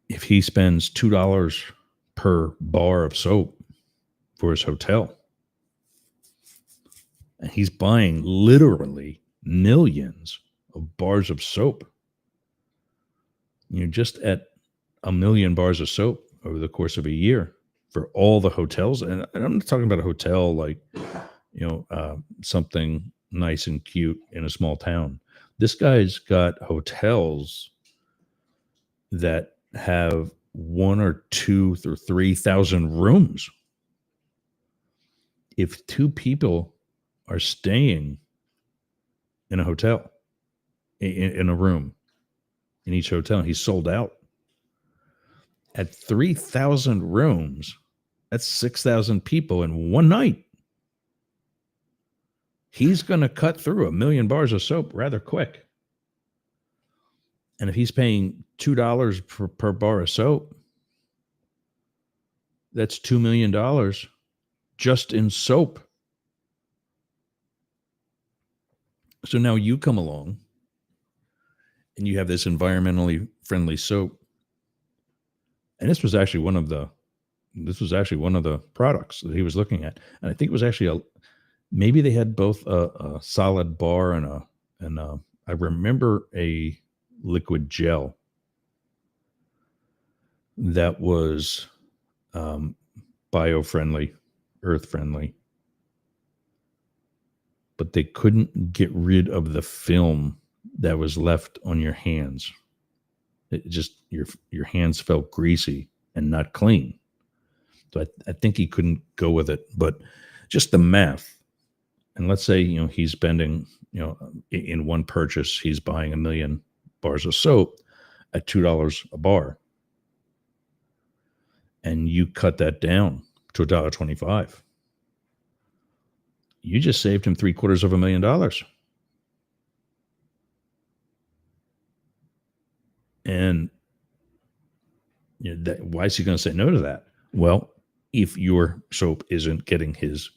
If he spends $2 per bar of soap for his hotel, and he's buying literally millions of bars of soap, just at 1 million bars of soap over the course of a year for all the hotels. And I'm not talking about a hotel like, something nice and cute in a small town. This guy's got hotels that have 1 or 2 or 3,000 rooms. If 2 people are staying in a hotel, in a room, in each hotel, he's sold out. At 3,000 rooms, that's 6,000 people in one night. He's going to cut through 1 million bars of soap rather quick. And if he's paying $2 per bar of soap, that's $2 million just in soap. So now you come along and you have this environmentally friendly soap. And this was actually one of the products that he was looking at. And I think it was actually maybe they had both a solid bar and I remember a liquid gel that was bio-friendly, earth-friendly, but they couldn't get rid of the film that was left on your hands. It just, your hands felt greasy and not clean. So I think he couldn't go with it, but just the math. And let's say, he's spending, in one purchase, he's buying 1 million bars of soap at $2 a bar. And you cut that down to $1.25. You just saved him $750,000. And why is he going to say no to that? Well, if your soap isn't getting his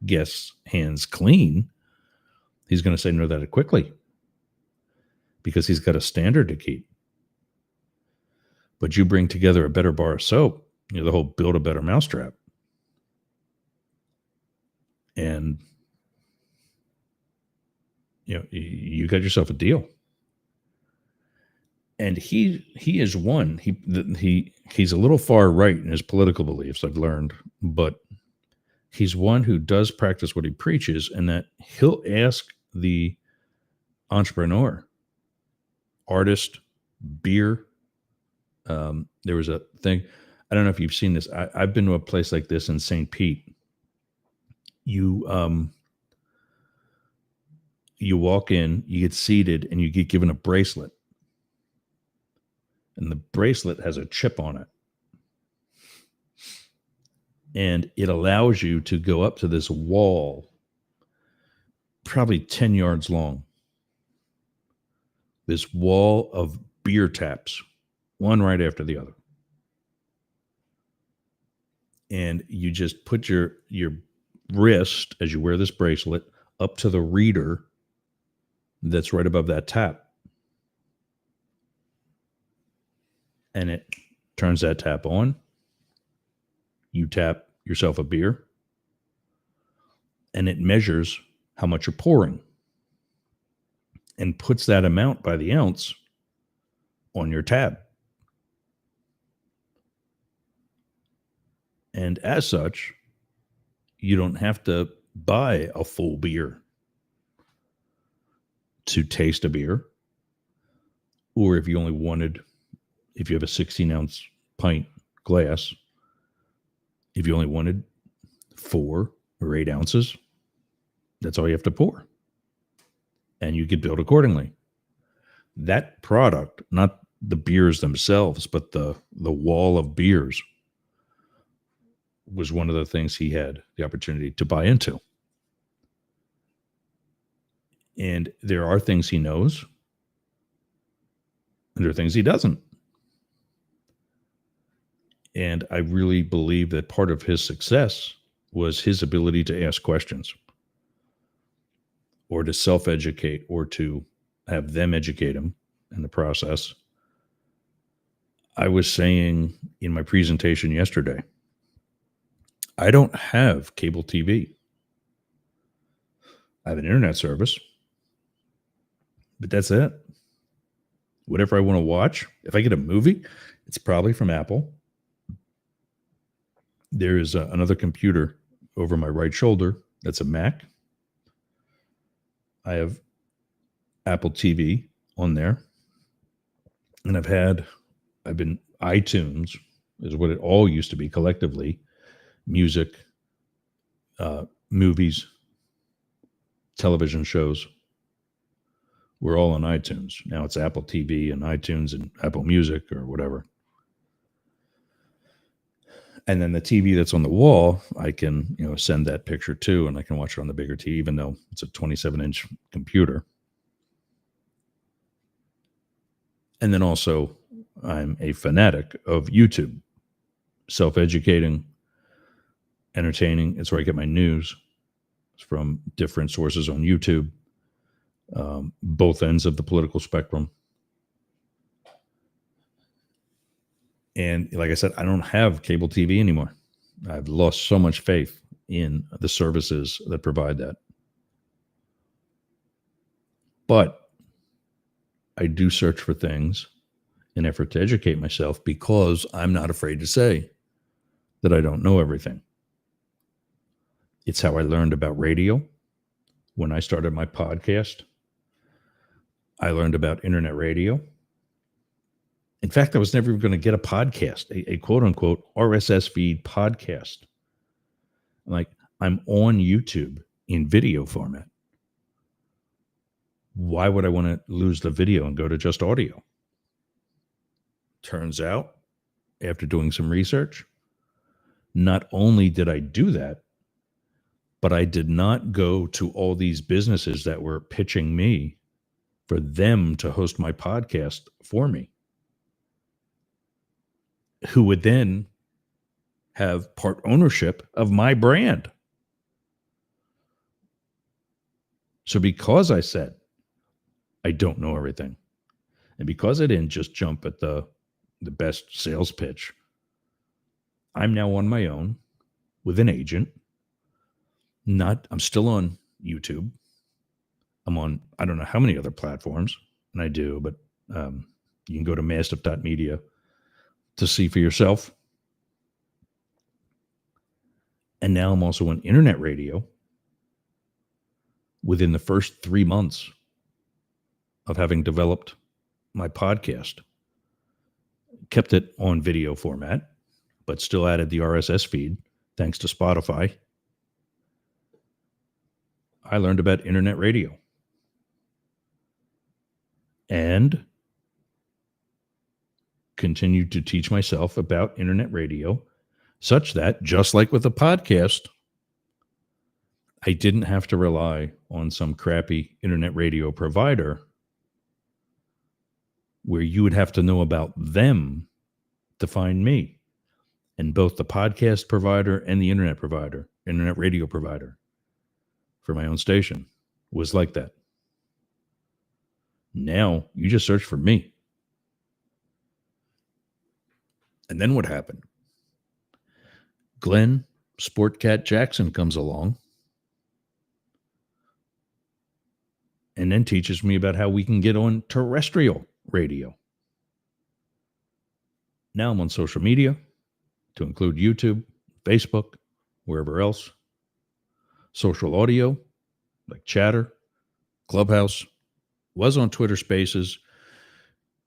guests' hands clean, he's going to say no to that quickly because he's got a standard to keep. But you bring together a better bar of soap, the whole build a better mousetrap. And you got yourself a deal. And he is one. He's a little far right in his political beliefs, I've learned, but he's one who does practice what he preaches, and that he'll ask the entrepreneur, artist, beer. There was a thing. I don't know if you've seen this. I've been to a place like this in St. Pete. you walk in, you get seated, and you get given a bracelet. And the bracelet has a chip on it. And it allows you to go up to this wall, probably 10 yards long. This wall of beer taps, one right after the other. And you just put your wrist, as you wear this bracelet, up to the reader that's right above that tap. And it turns that tap on. You tap yourself a beer. And it measures how much you're pouring. And puts that amount by the ounce on your tab. And as such, you don't have to buy a full beer to taste a beer. Or if you only wanted, if you have a 16-ounce pint glass, if you only wanted 4 or 8 ounces, that's all you have to pour. And you get billed accordingly. That product, not the beers themselves, but the wall of beers, was one of the things he had the opportunity to buy into. And there are things he knows, and there are things he doesn't. And I really believe that part of his success was his ability to ask questions, or to self-educate, or to have them educate him in the process. I was saying in my presentation yesterday, I don't have cable TV. I have an internet service, but that's it. Whatever I want to watch, if I get a movie, it's probably from Apple. There is another computer over my right shoulder that's a Mac. I have Apple TV on there. And I've been iTunes is what it all used to be collectively. Music, movies, television shows. We're all on iTunes. Now it's Apple TV and iTunes and Apple Music or whatever. And then the TV that's on the wall, I can, send that picture to, and I can watch it on the bigger TV, even though it's a 27-inch computer. And then also, I'm a fanatic of YouTube, self-educating, entertaining. It's where I get my news. It's from different sources on YouTube, both ends of the political spectrum. And like I said, I don't have cable TV anymore. I've lost so much faith in the services that provide that. But I do search for things in effort to educate myself, because I'm not afraid to say that I don't know everything. It's how I learned about radio. When I started my podcast, I learned about internet radio. In fact, I was never going to get a podcast, a quote unquote RSS feed podcast. I'm on YouTube in video format. Why would I want to lose the video and go to just audio? Turns out, after doing some research, not only did I do that, but I did not go to all these businesses that were pitching me for them to host my podcast for me, who would then have part ownership of my brand. So because I said I don't know everything, and because I didn't just jump at the best sales pitch, I'm now on my own with an agent. I'm still on YouTube. I'm on, I don't know how many other platforms, and I do, but you can go to mastiff.media to see for yourself. And now I'm also on internet radio. Within the first 3 months of having developed my podcast, kept it on video format, but still added the RSS feed, thanks to Spotify. I learned about internet radio. and continued to teach myself about internet radio, such that, just like with the podcast, I didn't have to rely on some crappy internet radio provider where you would have to know about them to find me. And both the podcast provider and the internet radio provider for my own station was like that. Now you just search for me. And then what happened? Glenn Sportcat Jackson comes along and then teaches me about how we can get on terrestrial radio. Now I'm on social media, to include YouTube, Facebook, wherever else. Social audio, like Chatter, Clubhouse, was on Twitter Spaces.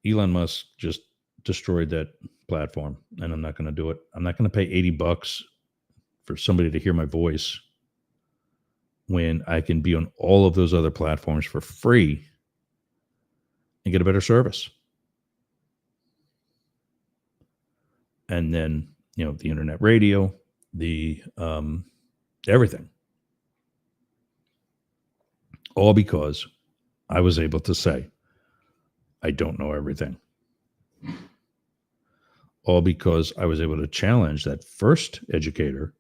Elon Musk just destroyed that platform, and I'm not going to do it. I'm not going to pay $80 for somebody to hear my voice when I can be on all of those other platforms for free and get a better service. And then, the internet radio, the everything. All because I was able to say, I don't know everything. All because I was able to challenge that first educator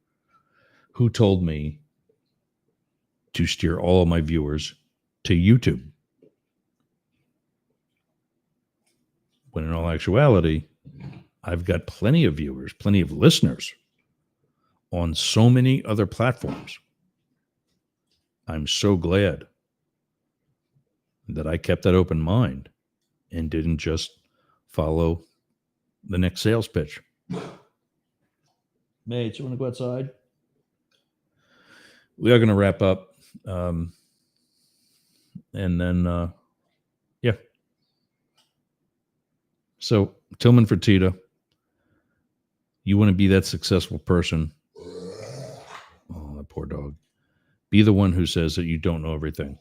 who told me to steer all of my viewers to YouTube. When in all actuality, I've got plenty of viewers, plenty of listeners on so many other platforms. I'm so glad that I kept that open mind and didn't just follow the next sales pitch. Mates, you want to go outside? We are going to wrap up. And then, yeah. So, Tillman Fertitta, you want to be that successful person. Oh, that poor dog. Be the one who says that you don't know everything.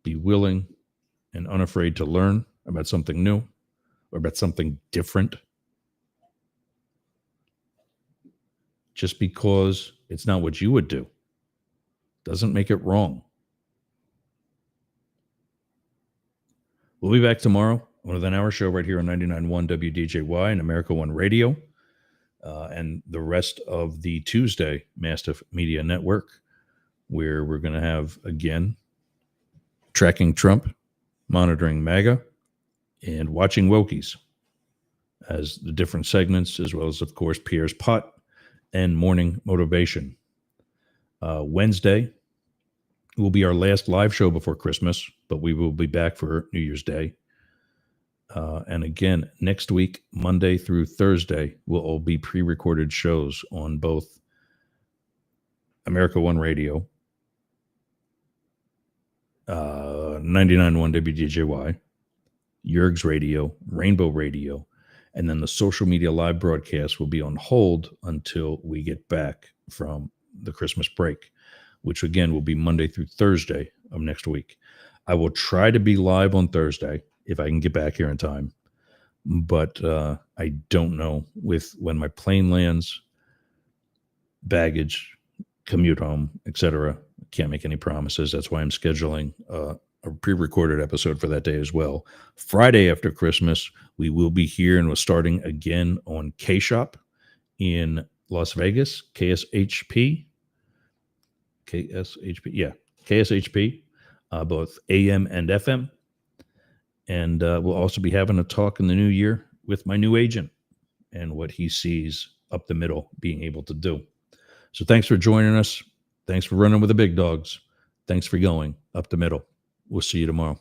Be willing and unafraid to learn about something new or about something different. Just because it's not what you would do doesn't make it wrong. We'll be back tomorrow with an hour show right here on 99.1 WDJY and America One Radio, and the rest of the Tuesday Mastiff Media Network, where we're going to have, again, Tracking Trump, Monitoring MAGA, and Watching Wokies as the different segments, as well as, of course, Pierre's Pot and Morning Motivation. Wednesday will be our last live show before Christmas, but we will be back for New Year's Day. And again, next week, Monday through Thursday, will all be pre-recorded shows on both America One Radio, 99.1 WDJY, Yerg's Radio, Rainbow Radio, and then the social media live broadcast will be on hold until we get back from the Christmas break, which again will be Monday through Thursday of next week. I will try to be live on Thursday if I can get back here in time, but I don't know with when my plane lands, baggage, commute home, etc. Can't make any promises. That's why I'm scheduling a pre-recorded episode for that day as well. Friday after Christmas, we will be here, and we're starting again on K-Shop in Las Vegas, KSHP, both AM and FM. And we'll also be having a talk in the new year with my new agent and what he sees up the middle being able to do. So thanks for joining us. Thanks for running with the big dogs. Thanks for going up the middle. We'll see you tomorrow.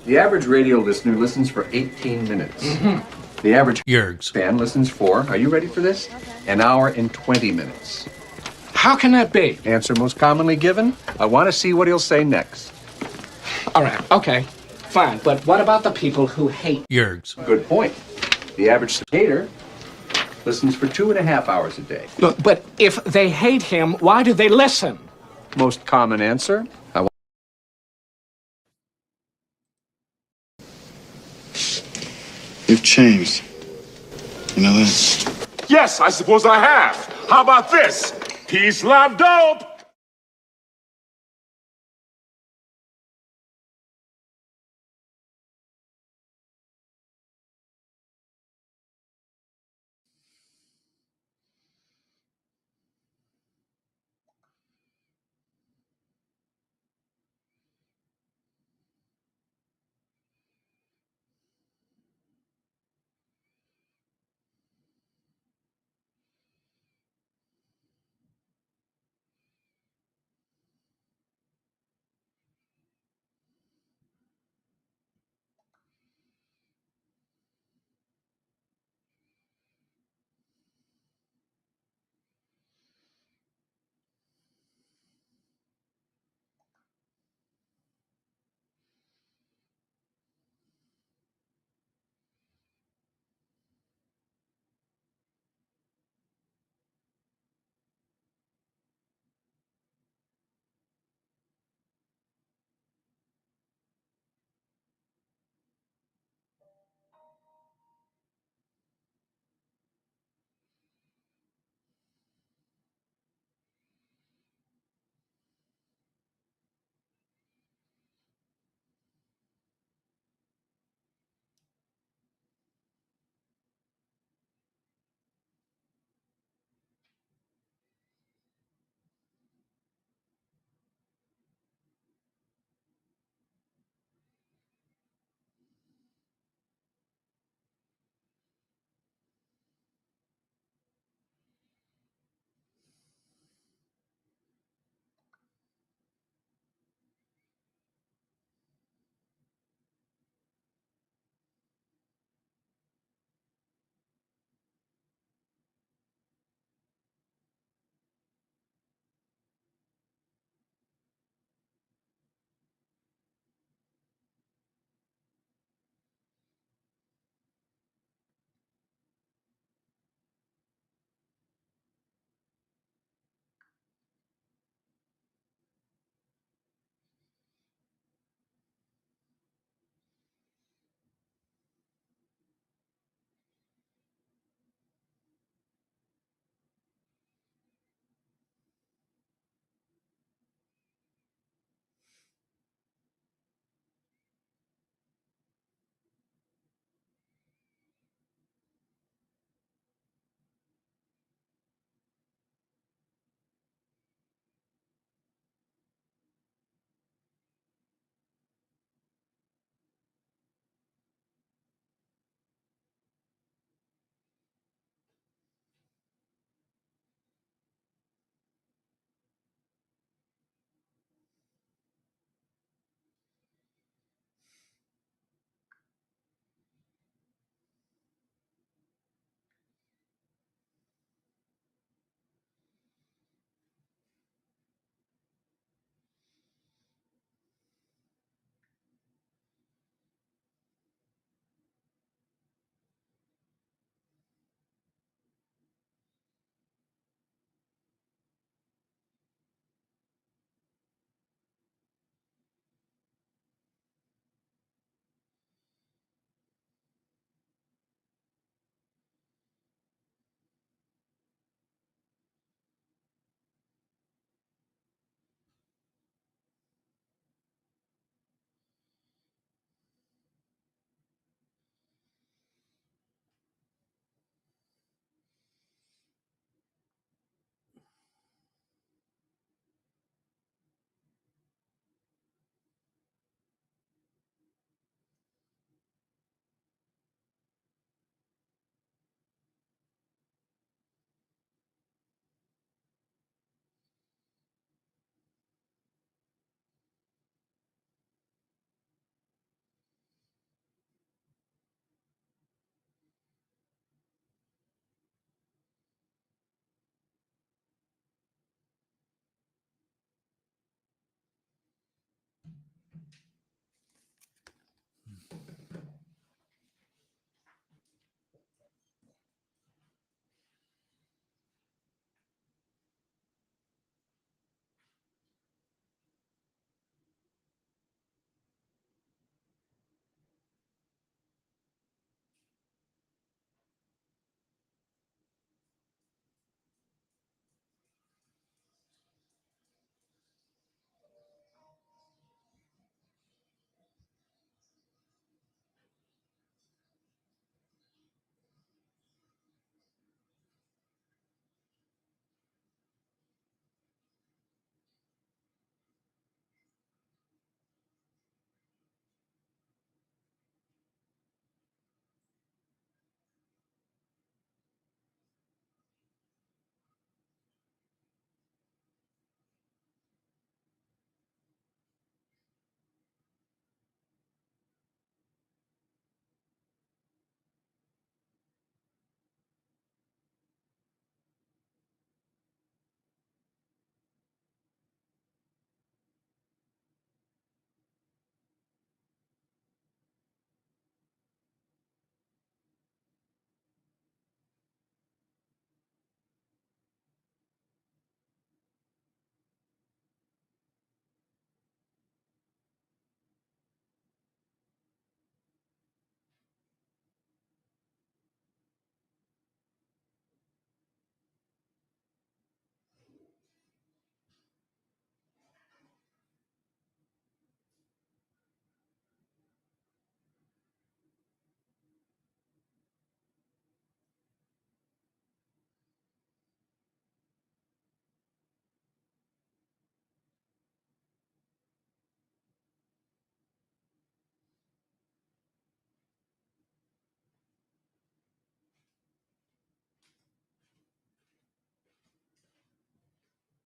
The average radio listener listens for 18 minutes. The average Yergs. fan listens for, are you ready for this? An hour and 20 minutes. How can that be? Answer most commonly given? I want to see what he'll say next. All right, okay, fine. But what about the people who hate? Yergs. Good point. The average hater listens for 2.5 hours a day. Look, but if they hate him, why do they listen? Most common answer? You've changed. You know that? Yes, I suppose I have. How about this? Peace, love, dope.